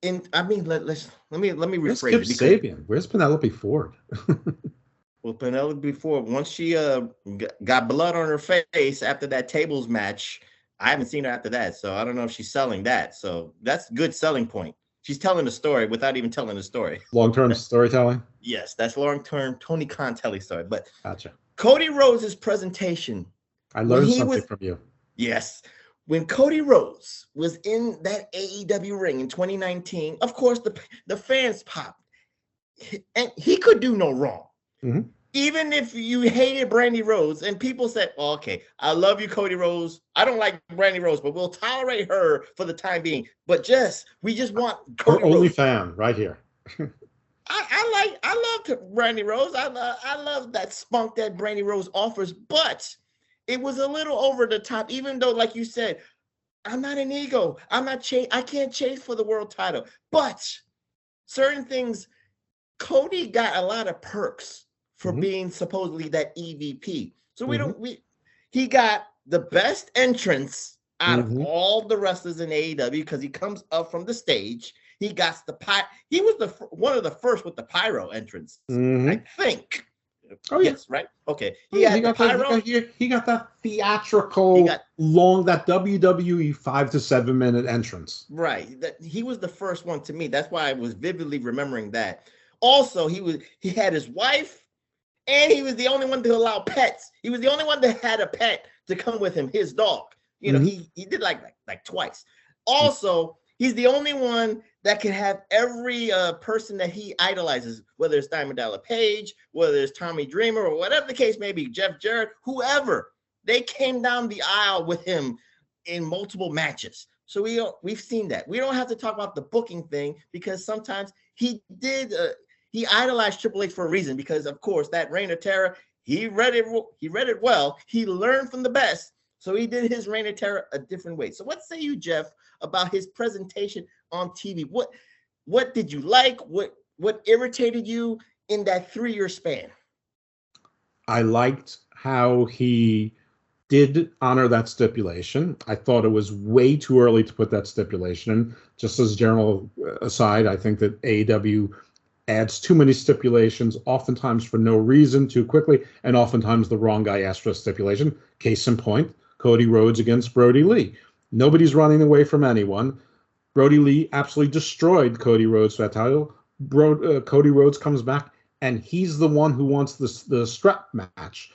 let me rephrase it. Sabian. Where's Penelope Ford? Well, Penelope Ford, once she got blood on her face after that tables match, I haven't seen her after that, so I don't know if she's selling that. So that's a good selling point. She's telling the story without even telling the story. Long-term storytelling? Yes, that's long-term Tony Khan telling story. But gotcha. Cody Rhodes' presentation. I learned something from you. Yes. When Cody Rhodes was in that AEW ring in 2019, of course, the fans popped. And he could do no wrong. Mm-hmm. Even if you hated Brandy Rhodes and people said, well, okay, I love you, Cody Rhodes. I don't like Brandy Rhodes, but we'll tolerate her for the time being. But we just want Cody Rhodes. Only Rhodes. Fan right here. I loved Brandy Rhodes. I love that spunk that Brandy Rhodes offers, but it was a little over the top, even though, like you said, I'm not an ego. I can't chase for the world title. But certain things, Cody got a lot of perks for being supposedly that EVP. So he got the best entrance out of all the wrestlers in AEW because he comes up from the stage. He got he was one of the first with the pyro entrance, I think. Oh yes, right. Okay. He got pyro. He got that theatrical that WWE 5 to 7 minute entrance. Right. He was the first one to me. That's why I was vividly remembering that. Also, he had his wife. And he was the only one to allow pets. He was the only one that had a pet to come with him, his dog. He did like twice. Also, he's the only one that can have every person that he idolizes, whether it's Diamond Dallas Page, whether it's Tommy Dreamer, or whatever the case may be, Jeff Jarrett, whoever. They came down the aisle with him in multiple matches. So we've seen that. We don't have to talk about the booking thing because sometimes he did. He idolized Triple H for a reason because, of course, that Reign of Terror, he read it well. He learned from the best, so he did his Reign of Terror a different way. So what say you, Jeff, about his presentation on TV? What did you like? What irritated you in that 3-year span? I liked how he did honor that stipulation. I thought it was way too early to put that stipulation in. Just as a general aside, I think that AEW adds too many stipulations, oftentimes for no reason, too quickly, and oftentimes the wrong guy asked for a stipulation. Case in point, Cody Rhodes against Brodie Lee. Nobody's running away from anyone. Brodie Lee absolutely destroyed Cody Rhodes for that title. Cody Rhodes comes back, and he's the one who wants the strap match.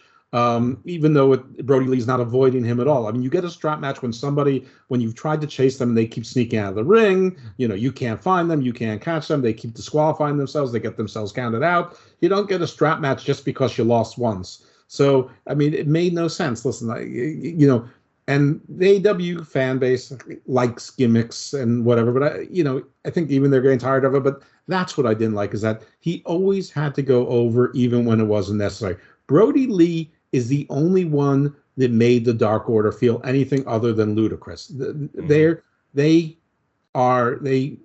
Even though Brodie Lee's not avoiding him at all. I mean, you get a strap match when you've tried to chase them and they keep sneaking out of the ring. You can't find them, you can't catch them. They keep disqualifying themselves. They get themselves counted out. You don't get a strap match just because you lost once. So, I mean, it made no sense. Listen, and the AEW fan base likes gimmicks and whatever, but I think even they're getting tired of it. But that's what I didn't like is that he always had to go over even when it wasn't necessary. Brodie Lee is the only one that made the Dark Order feel anything other than ludicrous. They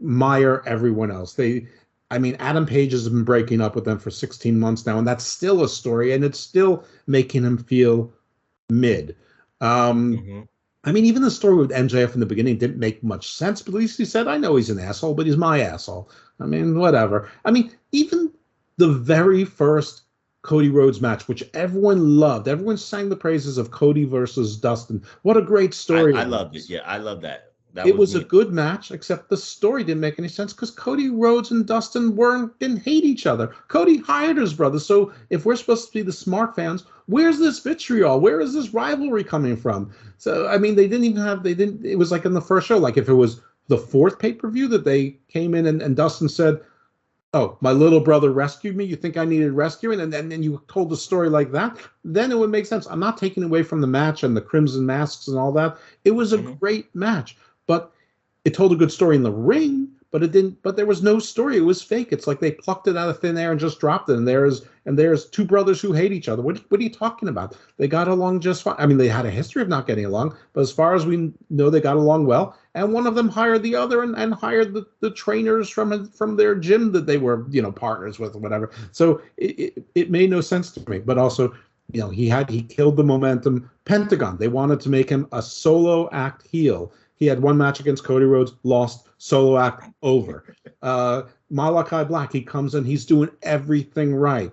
mire everyone else. Adam Page has been breaking up with them for 16 months now, and that's still a story, and it's still making him feel mid. Even the story with MJF in the beginning didn't make much sense, but at least he said, I know he's an asshole, but he's my asshole. Whatever. Even the very first Cody Rhodes match, which everyone loved. Everyone sang the praises of Cody versus Dustin. What a great story. I loved it. Yeah, I love that. It was a good match, except the story didn't make any sense because Cody Rhodes and Dustin didn't hate each other. Cody hired his brother, so if we're supposed to be the smart fans, where's this vitriol? Where is this rivalry coming from? So I mean, it was like in the first show, like if it was the fourth pay-per-view that they came in and Dustin said, "Oh, my little brother rescued me. You think I needed rescuing?" And then you told the story like that, then it would make sense. I'm not taking away from the match and the Crimson Masks and all that. It was a great match. But it told a good story in the ring, but it didn't. But there was no story. It was fake. It's like they plucked it out of thin air and just dropped it. And there's two brothers who hate each other. What are you talking about? They got along just fine. I mean, they had a history of not getting along, but as far as we know, they got along well. And one of them hired the other and hired the trainers from their gym that they were partners with or whatever. So it made no sense to me. But also, he killed the momentum. Pentagon. They wanted to make him a solo act heel. He had one match against Cody Rhodes, lost, solo act, over. Malachi Black, he comes in, he's doing everything right.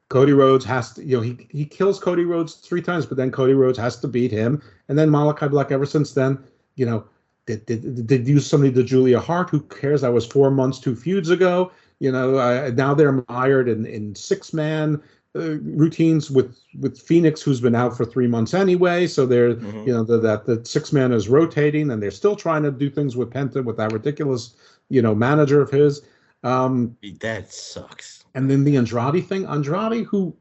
Cody Rhodes has to, he kills Cody Rhodes 3 times, but then Cody Rhodes has to beat him. And then Malachi Black, ever since then, did use somebody to Julia Hart. Who cares? That was 4 months, 2 feuds ago. Now they're mired in 6-man routines with Phoenix, who's been out for 3 months anyway. So they're that the 6-man is rotating, and they're still trying to do things with Penta with that ridiculous manager of his. That sucks. And then the Andrade thing. Andrade, who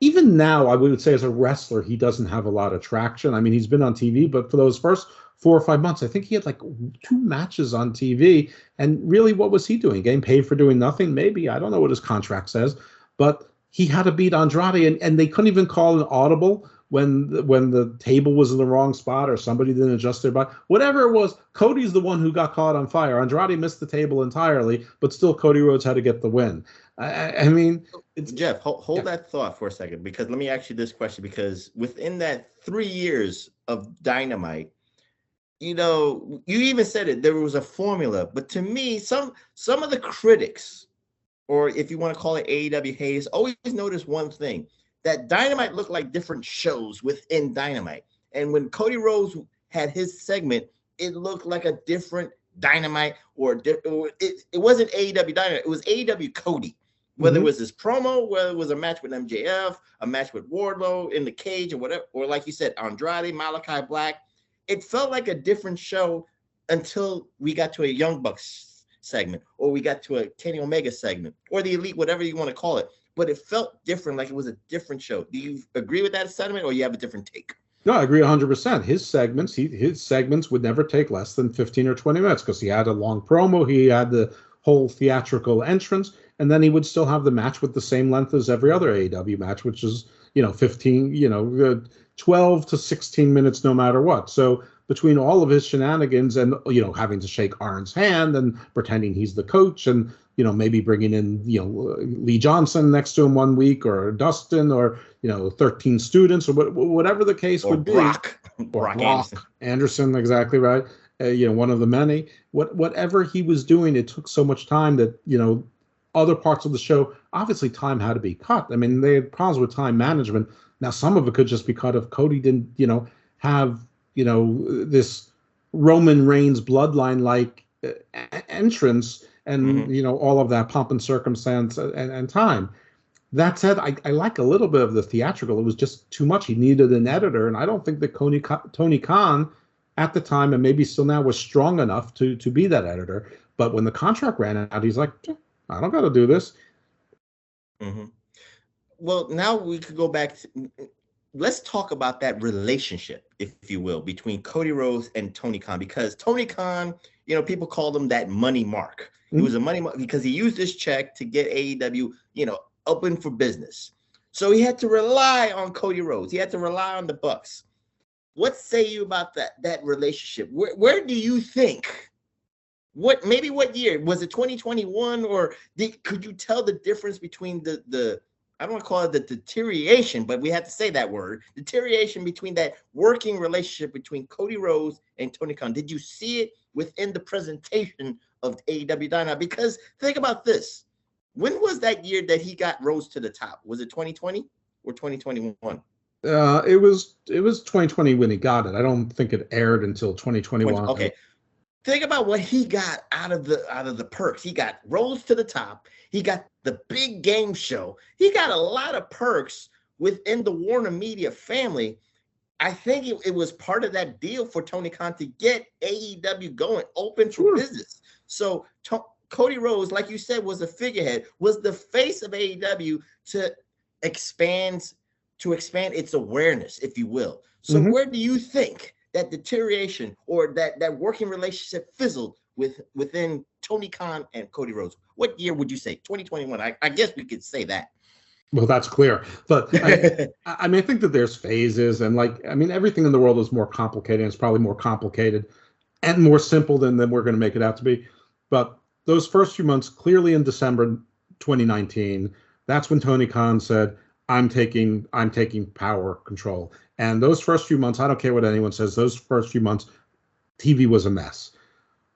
even now I would say as a wrestler he doesn't have a lot of traction. I mean, he's been on TV, but for those first 4 or 5 months, I think he had like 2 matches on TV. And really, what was he doing? Getting paid for doing nothing? Maybe. I don't know what his contract says, but he had to beat Andrade, and they couldn't even call an audible when the table was in the wrong spot or somebody didn't adjust their body. Whatever it was, Cody's the one who got caught on fire. Andrade missed the table entirely, but still Cody Rhodes had to get the win. I mean, it's Jeff. Hold that thought for a second, because let me ask you this question. Because within that 3 years of Dynamite, you even said it. There was a formula, but to me, some of the critics, or if you want to call it AEW haters, always notice one thing: that Dynamite looked like different shows within Dynamite. And when Cody Rhodes had his segment, it looked like a different Dynamite, or it wasn't AEW Dynamite. It was AEW Cody. Whether it was this promo, whether it was a match with MJF, a match with Wardlow in the cage or whatever, or like you said, Andrade, Malachi Black, it felt like a different show until we got to a Young Bucks segment, or we got to a Kenny Omega segment, or the Elite, whatever you want to call it. But it felt different, like it was a different show. Do you agree with that sentiment, or you have a different take? No, I agree 100%. His segments would never take less than 15 or 20 minutes because he had a long promo, he had the whole theatrical entrance, and then he would still have the match with the same length as every other AEW match, which is 12 to 16 minutes no matter what. So between all of his shenanigans and having to shake Arn's hand and pretending he's the coach, and maybe bringing in Lee Johnson next to him one week, or Dustin, or 13 students, or whatever the case would be. Brock Anderson, exactly right. One of the many. Whatever he was doing, it took so much time that other parts of the show, obviously time had to be cut. I mean, they had problems with time management. Now some of it could just be cut if Cody didn't have this Roman Reigns bloodline like entrance and all of that pomp and circumstance and time. That said, I like a little bit of the theatrical. It was just too much. He needed an editor, and I don't think that Tony Khan at the time, and maybe still now, was strong enough to be that editor. But when the contract ran out, he's like, I don't got to do this. Well, now we could go back to, let's talk about that relationship, if you will, between Cody Rhodes and Tony Khan, because Tony Khan, people called him that money mark. It was a money mark because he used this check to get AEW, open for business. So he had to rely on Cody Rhodes. He had to rely on the Bucks. What say you about that relationship? Where do you think? What year? Was it 2021, or could you tell the difference between the I don't want to call it the deterioration, but we have to say that word, deterioration between that working relationship between Cody Rhodes and Tony Khan? Did you see it within the presentation of AEW Dynamite? Because think about this. When was that year that he got Rhodes to the top? Was it 2020 or 2021? It was 2020 when he got it. I don't think it aired until 2021. Okay. Think about what he got out of the perks. He got Rolls to the Top. He got the big game show. He got a lot of perks within the Warner Media family. I think it was part of that deal for Tony Khan to get AEW going, open for business. So Cody Rhodes, like you said, was a figurehead, was the face of AEW to expand its awareness, if you will. So where do you think that deterioration or that working relationship fizzled within Tony Khan and Cody Rhodes? What year would you say? 2021. I guess we could say that. Well, that's clear. But I mean, I think that there's phases, and everything in the world is more complicated. And it's probably more complicated and more simple than we're going to make it out to be. But those first few months, clearly in December 2019, that's when Tony Khan said, I'm taking power control. And those first few months, I don't care what anyone says, those first few months, TV was a mess.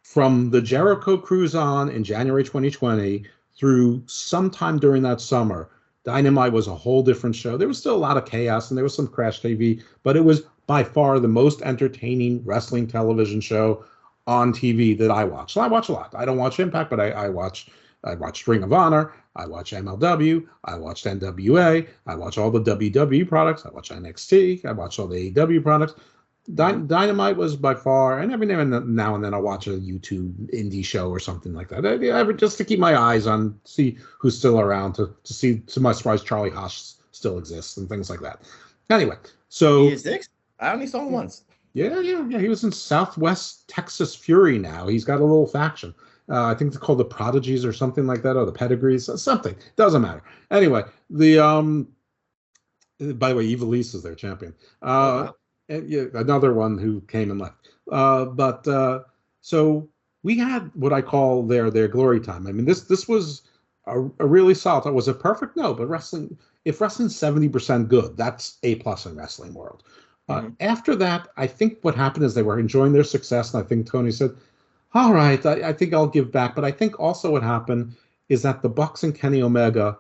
From the Jericho Cruise on in January 2020 through sometime during that summer, Dynamite was a whole different show. There was still a lot of chaos and there was some crash TV, but it was by far the most entertaining wrestling television show on TV that I watch. So I watch a lot. I don't watch Impact, but I watch Ring of Honor. I watch MLW. I watched NWA. I watch all the WWE products. I watch NXT. I watch all the AEW products. Dynamite was by far, and every now and then I'll watch a YouTube indie show or something like that. Just to keep my eyes on, see who's still around, to see, to my surprise, Charlie Haas still exists and things like that. Anyway, so he exists? I only saw him once. Yeah. He was in Southwest Texas Fury now. He's got a little faction. I think it's called the Prodigies or something like that, or the Pedigrees, something. Doesn't matter. Anyway, by the way, Evil East is their champion. And another one who came and left. So we had what I call their glory time. I mean, this was a really solid. Was it perfect? No, but if wrestling's 70% good, that's A+ in wrestling world. After that, I think what happened is they were enjoying their success, and I think Tony said, all right, I think I'll give back. But I think also what happened is that the Bucks and Kenny Omega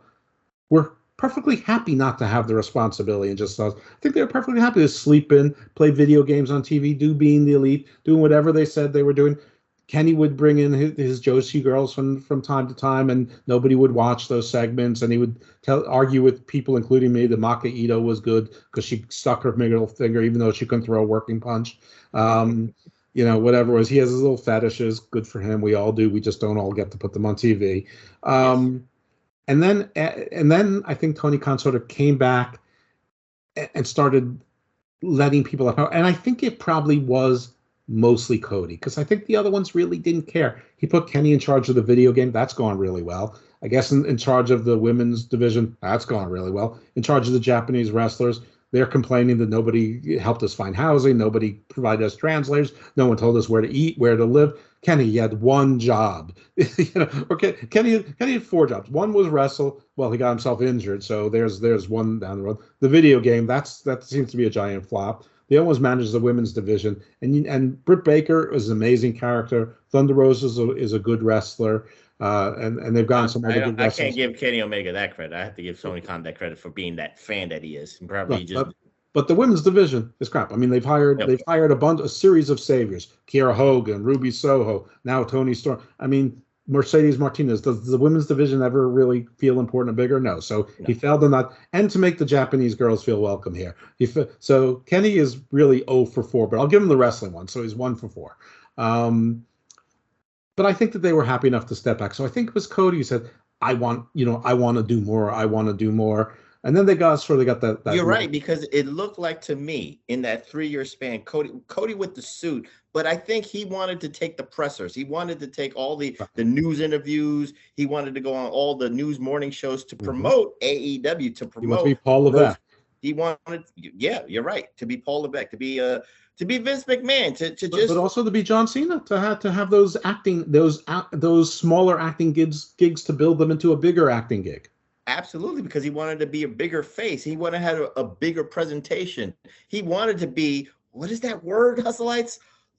were perfectly happy not to have the responsibility and just I think they were perfectly happy to sleep in, play video games on TV, do Being the Elite, doing whatever they said they were doing. Kenny would bring in his Joshi girls from time to time, and nobody would watch those segments, and he would argue with people, including me, that Maka Ito was good because she stuck her middle finger even though she couldn't throw a working punch. Whatever it was. He has his little fetishes. Good for him. We all do. We just don't all get to put them on TV. Yes. And then I think Tony Khan sort of came back and started letting people out. And I think it probably was mostly Cody, because I think the other ones really didn't care. He put Kenny in charge of the video game. That's gone really well. I guess in charge of the women's division, that's gone really well. In charge of the Japanese wrestlers, they're complaining that nobody helped us find housing, nobody provided us translators, no one told us where to eat, where to live. Kenny, he had one job. Kenny had 4 jobs. One was wrestle. Well, he got himself injured, so there's one down the road. The video game, that seems to be a giant flop. The other one manages the women's division, and Britt Baker is an amazing character. Thunder Rose is a good wrestler. And they've gotten some other good wrestlers. I can't give Kenny Omega that credit. I have to give Tony Khan that credit for being that fan that he is. But the women's division is crap. I mean, they've hired a series of saviors: Kiera Hogan, Ruby Soho, now Toni Storm. I mean, Mercedes Martinez. Does the women's division ever really feel important and bigger? No. So he failed in that, and to make the Japanese girls feel welcome here. So Kenny is really 0 for 4, but I'll give him the wrestling one. So he's 1 for 4. But I think that they were happy enough to step back. So I think it was Cody who said, I want to do more. I want to do more. And then they got that. You're right, because it looked like to me in that 3-year span, Cody with the suit, but I think he wanted to take the pressers. He wanted to take all the news interviews. He wanted to go on all the news morning shows to promote AEW, to promote. He wanted to be Paul Levesque. He wanted, you're right, to be Paul Levesque, to be Vince McMahon, but also to be John Cena, to have those smaller acting gigs to build them into a bigger acting gig. Absolutely, because he wanted to be a bigger face. He wanted to have a bigger presentation. He wanted to be, what is that word, Hustleites?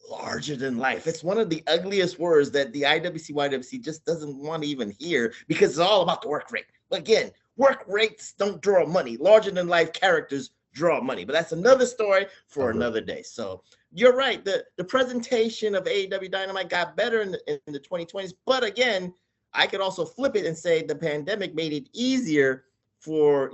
Larger than life. It's one of the ugliest words that the YWC just doesn't want to even hear, because it's all about the work rate. Again, work rates don't draw money. Larger than life characters draw money. But that's another story for another day. So you're right. The presentation of AEW Dynamite got better in the 2020s. But again, I could also flip it and say the pandemic made it easier for,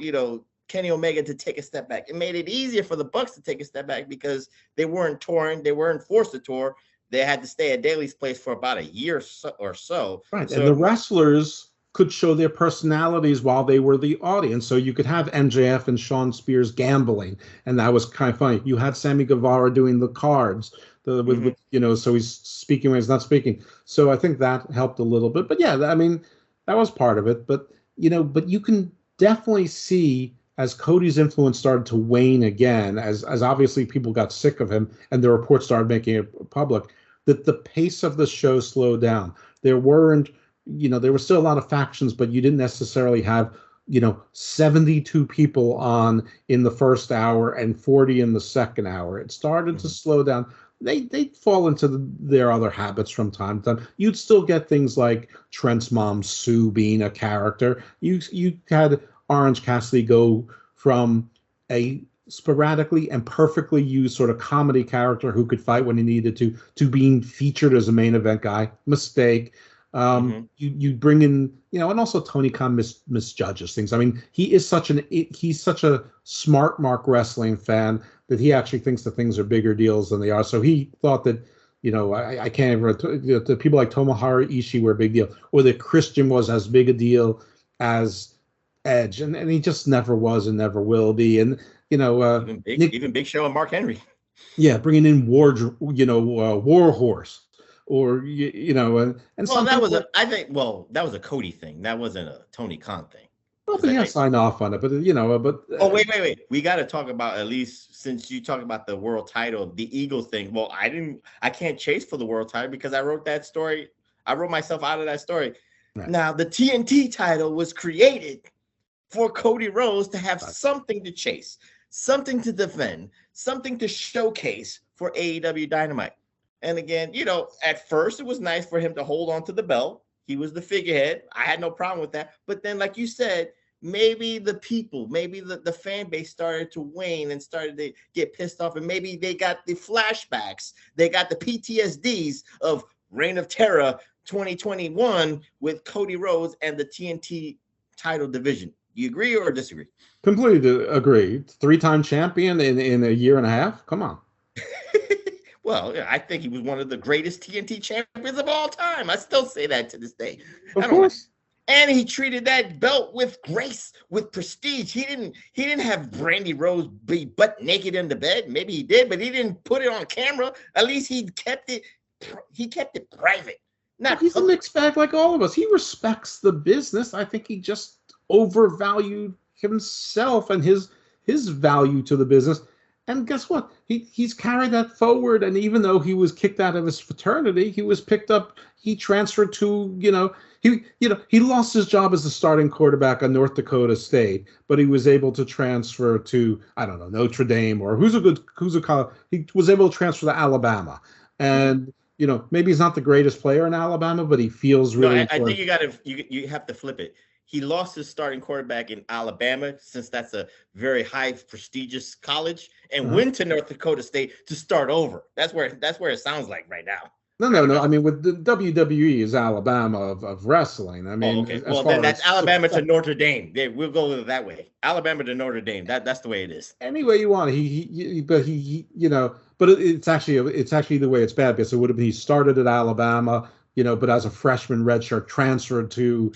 Kenny Omega to take a step back. It made it easier for the Bucks to take a step back because they weren't touring. They weren't forced to tour. They had to stay at Daly's place for about a year or so. Right. So, and the wrestlers could show their personalities while they were the audience. So you could have MJF and Sean Spears gambling, and that was kind of funny. You had Sammy Guevara doing the cards, with so he's speaking when he's not speaking. So I think that helped a little bit. But yeah, I mean, that was part of it. But you can definitely see as Cody's influence started to wane again, as obviously people got sick of him and the reports started making it public, that the pace of the show slowed down. There weren't, there were still a lot of factions, but you didn't necessarily have, 72 people on in the first hour and 40 in the second hour. It started to slow down. They'd fall into their other habits from time to time. You'd still get things like Trent's mom, Sue, being a character. You had Orange Cassidy go from a sporadically and perfectly used sort of comedy character who could fight when he needed to being featured as a main event guy. Mistake. You bring in, and also Tony Khan misjudges things. I mean, he's such a smart Mark Wrestling fan that he actually thinks that things are bigger deals than they are. So he thought that, I can't even, the people like Tomohiro Ishii were a big deal, or that Christian was as big a deal as Edge, and he just never was and never will be. And even Big Show and Mark Henry. Yeah, bringing in Warhorse, or and well, that was a Cody thing. That wasn't a Tony Khan thing. Well, but he signed off on it, but oh, wait. We got to talk about, at least since you talk about the world title, the Eagle thing. Well, I can't chase for the world title because I wrote that story. I wrote myself out of that story. Right. Now, the TNT title was created for Cody Rhodes to have something to chase, something to defend, something to showcase for AEW Dynamite. And again, at first it was nice for him to hold on to the belt. He was the figurehead. I had no problem with that. But then, like you said, maybe the people, maybe the fan base started to wane and started to get pissed off. And maybe they got the flashbacks. They got the PTSDs of Reign of Terror 2021 with Cody Rhodes and the TNT title division. Do you agree or disagree? Completely agree. 3-time champion in a year and a half? Come on. Well, I think he was one of the greatest TNT champions of all time. I still say that to this day. Of course. And he treated that belt with grace, with prestige. He didn't have Brandy Rose be butt naked in the bed. Maybe he did, but he didn't put it on camera. At least he kept it private. He's a mixed bag like all of us. He respects the business. I think he just overvalued himself and his value to the business. And guess what? He's carried that forward. And even though he was kicked out of his fraternity, he was picked up. He transferred to, he lost his job as the starting quarterback on North Dakota State, but he was able to transfer to, I don't know, Notre Dame, or he was able to transfer to Alabama. And, maybe he's not the greatest player in Alabama, but he feels really. No, I think you have to flip it. He lost his starting quarterback in Alabama, since that's a very high prestigious college, and went to North Dakota State to start over. That's where it sounds like right now. No. I mean, with the WWE is Alabama of wrestling. I mean, okay. Well, then that's Alabama to Notre Dame. We'll go with it that way. Alabama to Notre Dame. That's the way it is. Any way you want. But it's actually the way it's bad, because it would have been he started at Alabama, but as a freshman redshirt transferred to,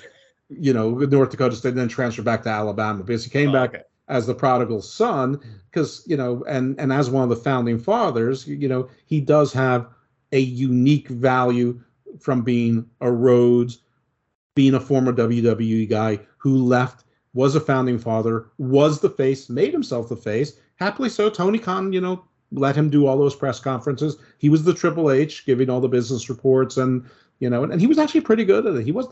North Dakota State, and then transferred back to Alabama, because he came back as the prodigal son, because, and as one of the founding fathers, he does have a unique value from being a Rhodes, being a former WWE guy who left, was a founding father, was the face, made himself the face. Happily so. Tony Khan, let him do all those press conferences. He was the Triple H, giving all the business reports, and and he was actually pretty good at it. He was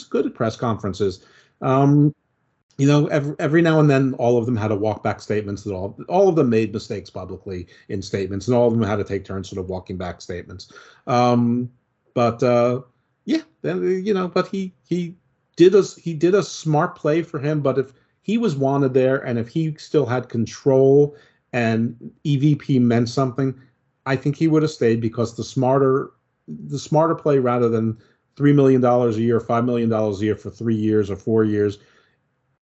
good at press conferences. Every now and then, all of them had to walk back statements. That all of them made mistakes publicly in statements, and all of them had to take turns sort of walking back statements. But he did a smart play for him. But if he was wanted there, and if he still had control and EVP meant something, I think he would have stayed, because the smarter play, rather than $3 million a year, $5 million a year for 3 years or 4 years,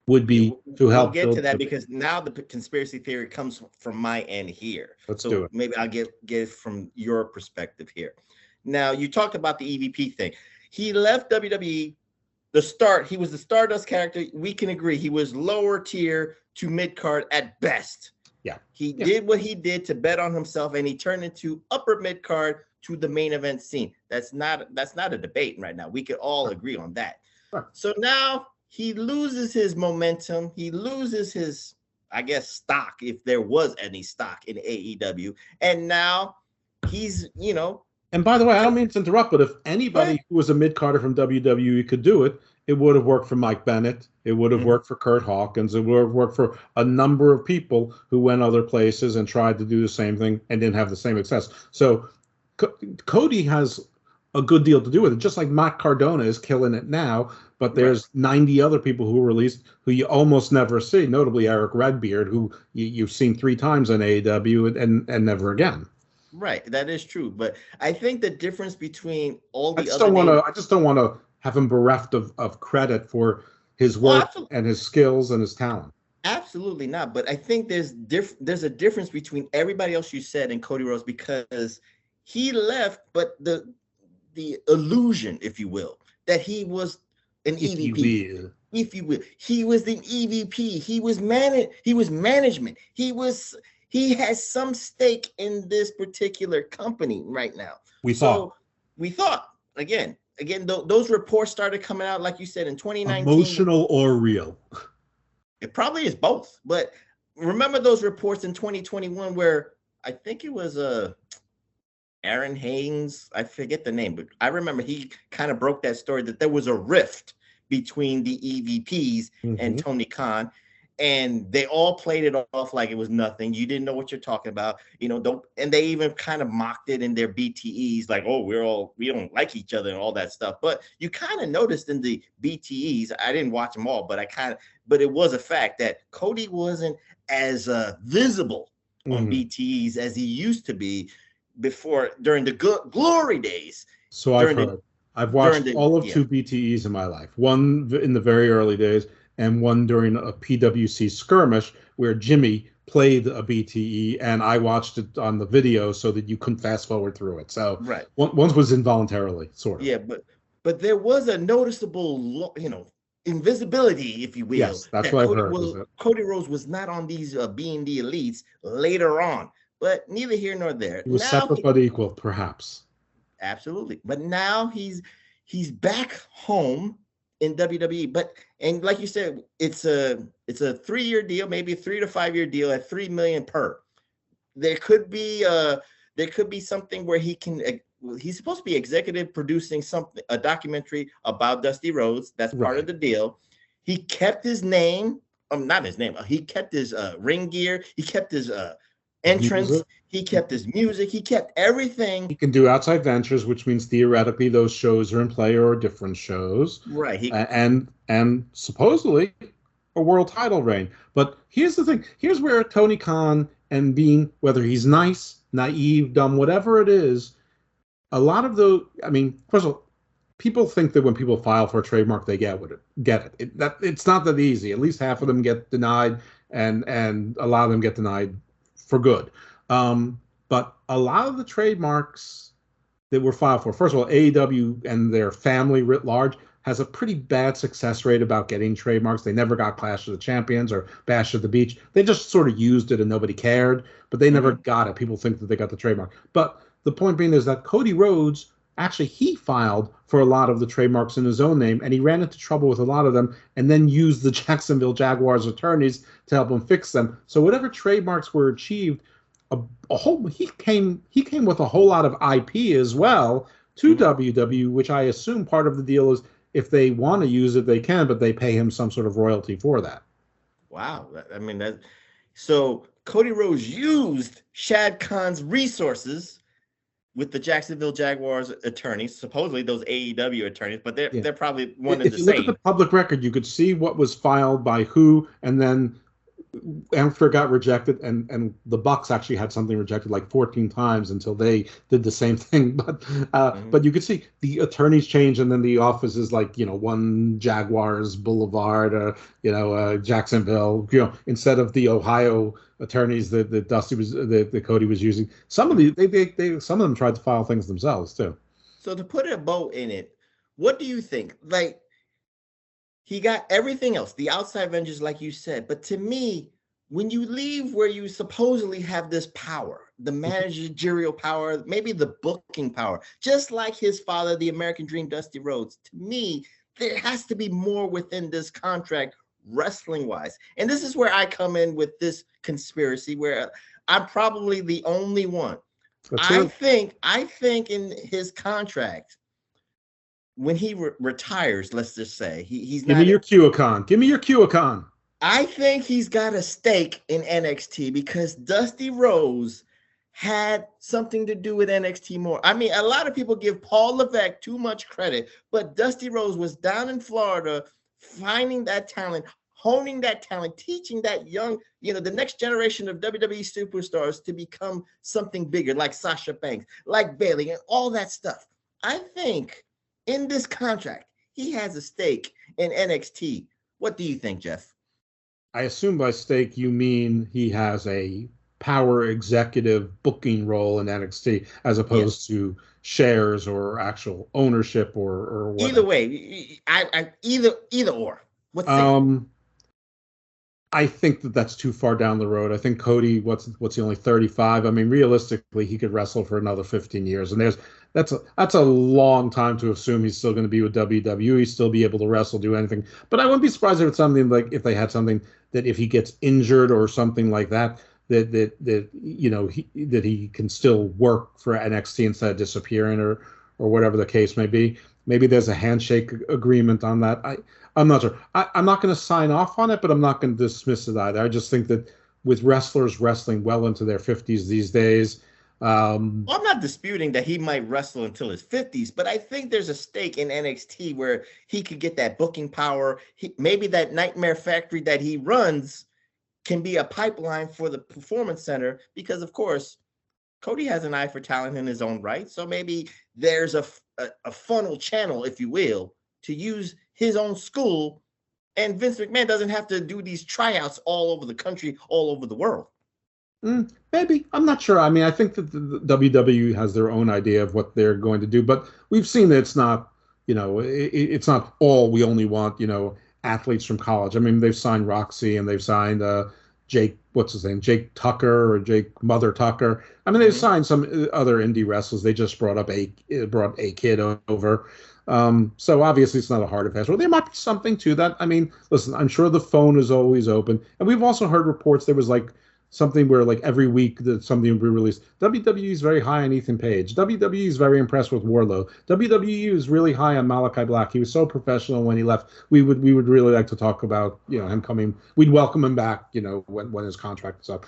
would be to help. We'll get to that, because now the conspiracy theory comes from my end here. Let's do it. Maybe I'll get it from your perspective here. Now, you talked about the EVP thing. He left WWE. He was the Stardust character. We can agree he was lower tier to mid card at best. Yeah. He did what he did to bet on himself, and he turned into upper mid card to the main event scene. That's not a debate right now. We could all agree on that. Sure. So now he loses his momentum. He loses his, I guess, stock, if there was any stock in AEW. And now he's, And by the way, I don't mean to interrupt, but if anybody who was a mid-carder from WWE could do it, it would have worked for Mike Bennett. It would have worked for Kurt Hawkins. It would have worked for a number of people who went other places and tried to do the same thing and didn't have the same success. So Cody has a good deal to do with it, just like Matt Cardona is killing it now. But there's 90 other people who were released who you almost never see, notably Eric Redbeard, who you've seen 3 times in AEW and never again. Right, that is true. But I think the difference between all the I just don't want to have him bereft of credit for his work and his skills and his talent. Absolutely not. But I think there's a difference between everybody else you said and Cody Rhodes, because he left, but the illusion, if you will, that he was an EVP. If you will, he was the EVP. He was management. He has some stake in this particular company right now. We thought again, those reports started coming out, like you said, in 2019. Emotional or real? It probably is both. But remember those reports in 2021 where I think it was Aaron Haynes, I forget the name, but I remember he kind of broke that story that there was a rift between the EVPs and Tony Khan, and they all played it off like it was nothing. You didn't know what you're talking about, and they even kind of mocked it in their BTEs, like, oh, we don't like each other and all that stuff. But you kind of noticed in the BTEs, I didn't watch them all, but but it was a fact that Cody wasn't as visible on BTEs as he used to be before, during the glory days. So I've watched all of 2 BTEs in my life. One in the very early days, and one during a PWC skirmish where Jimmy played a BTE, and I watched it on the video so that you couldn't fast forward through it. So one was involuntarily, sort of. Yeah, but there was a noticeable, invisibility, if you will. Yes, that's what I've heard. Cody Rhodes was not on these being the elites later on, but neither here nor there. He was separate but equal, perhaps. Absolutely, but now he's back home in WWE, and like you said, it's a 3-year deal, maybe a 3 to 5 year deal at $3 million per. There could be something where he's supposed to be executive producing a documentary about Dusty Rhodes. That's part of the deal. He kept his name, not his name. He kept his ring gear. He kept his entrance. Music. He kept his music. He kept everything. He can do outside ventures, which means theoretically those shows are in play or are different shows. Right. And supposedly a world title reign. But here's the thing. Here's where Tony Khan and being, whether he's nice, naive, dumb, whatever it is, a lot of first of all, people think that when people file for a trademark, they get it. It's not that easy. At least half of them get denied, and a lot of them get denied for good. But a lot of the trademarks that were filed for, first of all, AEW and their family writ large has a pretty bad success rate about getting trademarks. They never got Clash of the Champions or Bash at the Beach. They just sort of used it and nobody cared, but they never got it. People think that they got the trademark. But the point being is that Cody Rhodes, actually, he filed for a lot of the trademarks in his own name, and he ran into trouble with a lot of them, and then used the Jacksonville Jaguars attorneys to help him fix them. So whatever trademarks were achieved, he came with a whole lot of IP as well to WWE, which I assume part of the deal is if they want to use it, they can, but they pay him some sort of royalty for that. Wow, so Cody Rhodes used Shad Khan's resources with the Jacksonville Jaguars attorneys, supposedly those AEW attorneys, but they're probably one and If the you look at same. the public record, you could see what was filed by who, and then after it got rejected, and the Bucks actually had something rejected like 14 times until they did the same thing. But you could see the attorneys change, and then the office is like, one Jaguars Boulevard, Jacksonville, instead of the Ohio attorneys that Dusty was that Cody was using. Some of some of them tried to file things themselves too. So to put a bow in it, what do you think? Like, he got everything else, the outside vengeance, like you said. But to me, when you leave where you supposedly have this power, the managerial power, maybe the booking power, just like his father, the American Dream, Dusty Rhodes, to me, there has to be more within this contract wrestling-wise. And this is where I come in with this conspiracy, where I'm probably the only one. I think in his contract, when he retires, let's just say he's Give me your QAcon. Give me your QAcon. I think he's got a stake in NXT because Dusty Rhodes had something to do with NXT more. I mean, a lot of people give Paul Levesque too much credit, but Dusty Rhodes was down in Florida finding that talent, honing that talent, teaching that young, the next generation of WWE superstars to become something bigger, like Sasha Banks, like Bayley, and all that stuff. I think in this contract, he has a stake in NXT. What do you think, Jeff? I assume by stake you mean he has a power executive booking role in NXT as opposed to shares or actual ownership or whatever. Either way, either or. I think that's too far down the road. I think Cody, what's he, only 35? I mean, realistically, he could wrestle for another 15 years, and that's a long time to assume he's still going to be with WWE, still be able to wrestle, do anything. But I wouldn't be surprised if it's something like if they had something that if he gets injured or something like that, that he can still work for NXT instead of disappearing or whatever the case may be. Maybe there's a handshake agreement on that. I'm not sure. I'm not going to sign off on it, but I'm not going to dismiss it either. I just think that with wrestlers wrestling well into their 50s these days. I'm not disputing that he might wrestle until his 50s, but I think there's a stake in NXT where he could get that booking power. Maybe that Nightmare Factory that he runs can be a pipeline for the Performance Center because, of course, Cody has an eye for talent in his own right. So maybe there's a funnel channel, if you will, to use his own school. And Vince McMahon doesn't have to do these tryouts all over the country, all over the world. Maybe. I'm not sure. I mean, I think that the WWE has their own idea of what they're going to do, but we've seen that it's not, it's not all we only want, athletes from college. I mean, they've signed Roxy and they've signed Jake, what's his name? Jake Tucker or Jake Mother Tucker. I mean, they've signed some other indie wrestlers. They just brought a kid over. So obviously it's not a hard and fast rule. There might be something to that. I mean, listen, I'm sure the phone is always open. And we've also heard reports there was like something where like every week that something would be released. WWE is very high on Ethan Page. WWE is very impressed with Wardlow. WWE is really high on Malachi Black. He was so professional when he left. We would really like to talk about, him coming. We'd welcome him back, when his contract is up.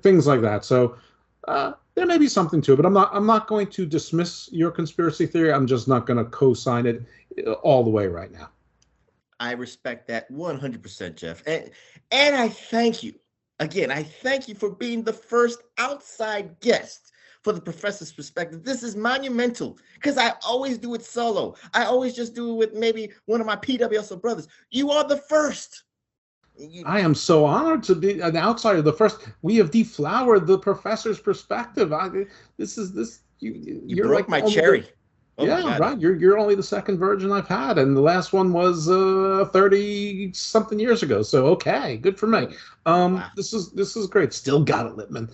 Things like that. So there may be something to it, but I'm not going to dismiss your conspiracy theory. I'm just not going to co-sign it all the way right now. I respect that 100%, Jeff. And I thank you. Again, I thank you for being the first outside guest for the Professor's Perspective. This is monumental because I always do it solo. I always just do it with maybe one of my PWHustle brothers. You are the first. I am so honored to be an outsider. The first. We have deflowered the Professor's Perspective. You broke my cherry. Right. You're only the second virgin I've had, and the last one was 30-something years ago. So okay, good for me. Wow. This is great. Still got it, Littman.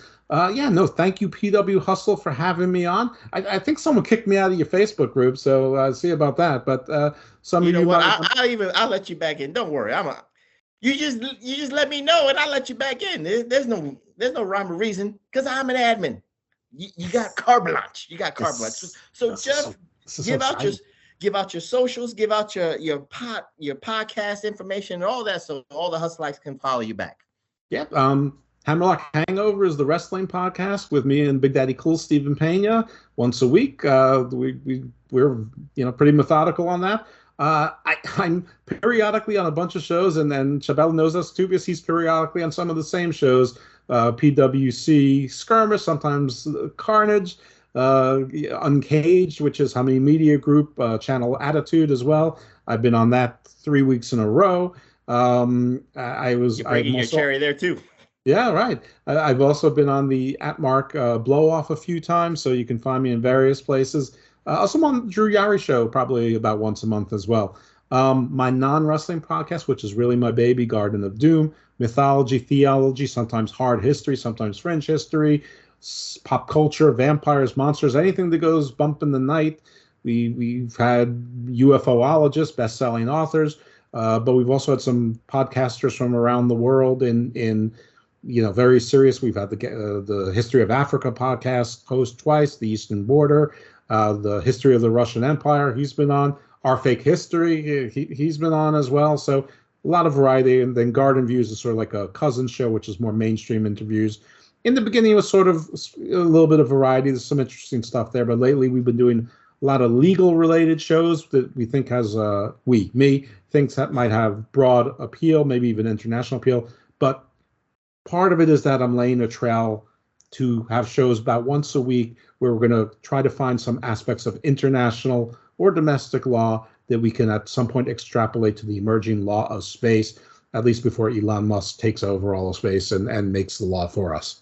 Thank you, PWHustle, for having me on. I think someone kicked me out of your Facebook group, so see about that. But some of you what? I'll let you back in. Don't worry. You just let me know, and I'll let you back in. There's no rhyme or reason because I'm an admin. You got carte blanche. So Jeff. Give out your socials, give out your podcast information and all that, so all the hustlites can follow you back. Yep. Hammerlock Hangover is the wrestling podcast with me and Big Daddy Cool Stephen Pena once a week. We're pretty methodical on that. I'm periodically on a bunch of shows, and then Chabelle knows us too because he's periodically on some of the same shows. PWC Skirmish, sometimes Carnage, Uncaged, which is How Many Media Group, Channel Attitude as well. I've been on that 3 weeks in a row. You're bringing your cherry there too. Yeah, right. I've also been on the @Mark Blow Off a few times, so you can find me in various places. Also I'm on the Drew Yari Show probably about once a month as well. My non-wrestling podcast, which is really my baby, Garden of Doom, mythology, theology, sometimes hard history, sometimes fringe history, pop culture, vampires, monsters, anything that goes bump in the night. We've had UFOologists, best-selling authors, but we've also had some podcasters from around the world in very serious. We've had the History of Africa podcast host twice, the Eastern Border, the History of the Russian Empire. He's been on. Our Fake History, he's been on as well. So a lot of variety. And then Garden Views is sort of like a cousin show, which is more mainstream interviews. In the beginning, it was sort of a little bit of variety. There's some interesting stuff there. But lately, we've been doing a lot of legal-related shows that we think thinks that might have broad appeal, maybe even international appeal. But part of it is that I'm laying a trail to have shows about once a week where we're going to try to find some aspects of international or domestic law that we can at some point extrapolate to the emerging law of space, at least before Elon Musk takes over all of space and makes the law for us.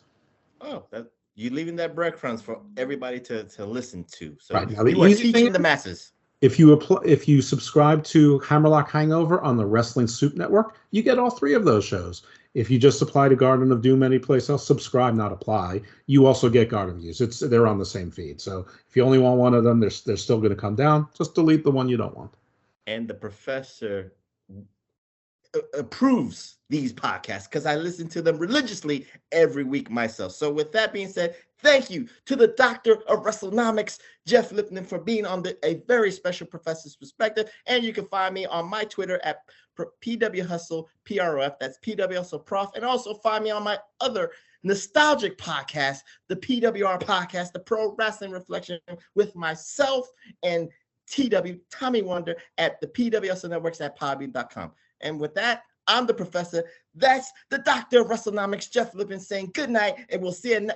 Oh, you're leaving that breadcrumbs for everybody to listen to. So right. Now, you are teaching the masses. If you subscribe to Hammerlock Hangover on the Wrestling Soup Network, you get all three of those shows. If you just apply to Garden of Doom anyplace else, subscribe, not apply, you also get Garden Views. They're on the same feed. So if you only want one of them, they're still going to come down. Just delete the one you don't want. And the professor approves these podcasts because I listen to them religiously every week myself. So with that being said, thank you to the Doctor of WrestleNomics, Jeff Lipton, for being on a very special Professor's Perspective. And you can find me on my Twitter at PWHustle, PROF. That's PWHustle Prof. And also find me on my other nostalgic podcast, the PWR Podcast, the Pro Wrestling Reflection, with myself and TW, Tommy Wonder, at the PWHustle Networks at podbean.com. And with that, I'm the Professor. That's the Doctor of WrestleNomics, Jeff Lipton, saying good night. And we'll see you.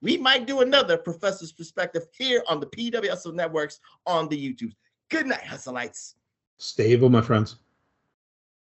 We might do another Professor's Perspective here on the PWHustle Networks on the YouTube. Good night, Hustleites. Stay evil, my friends.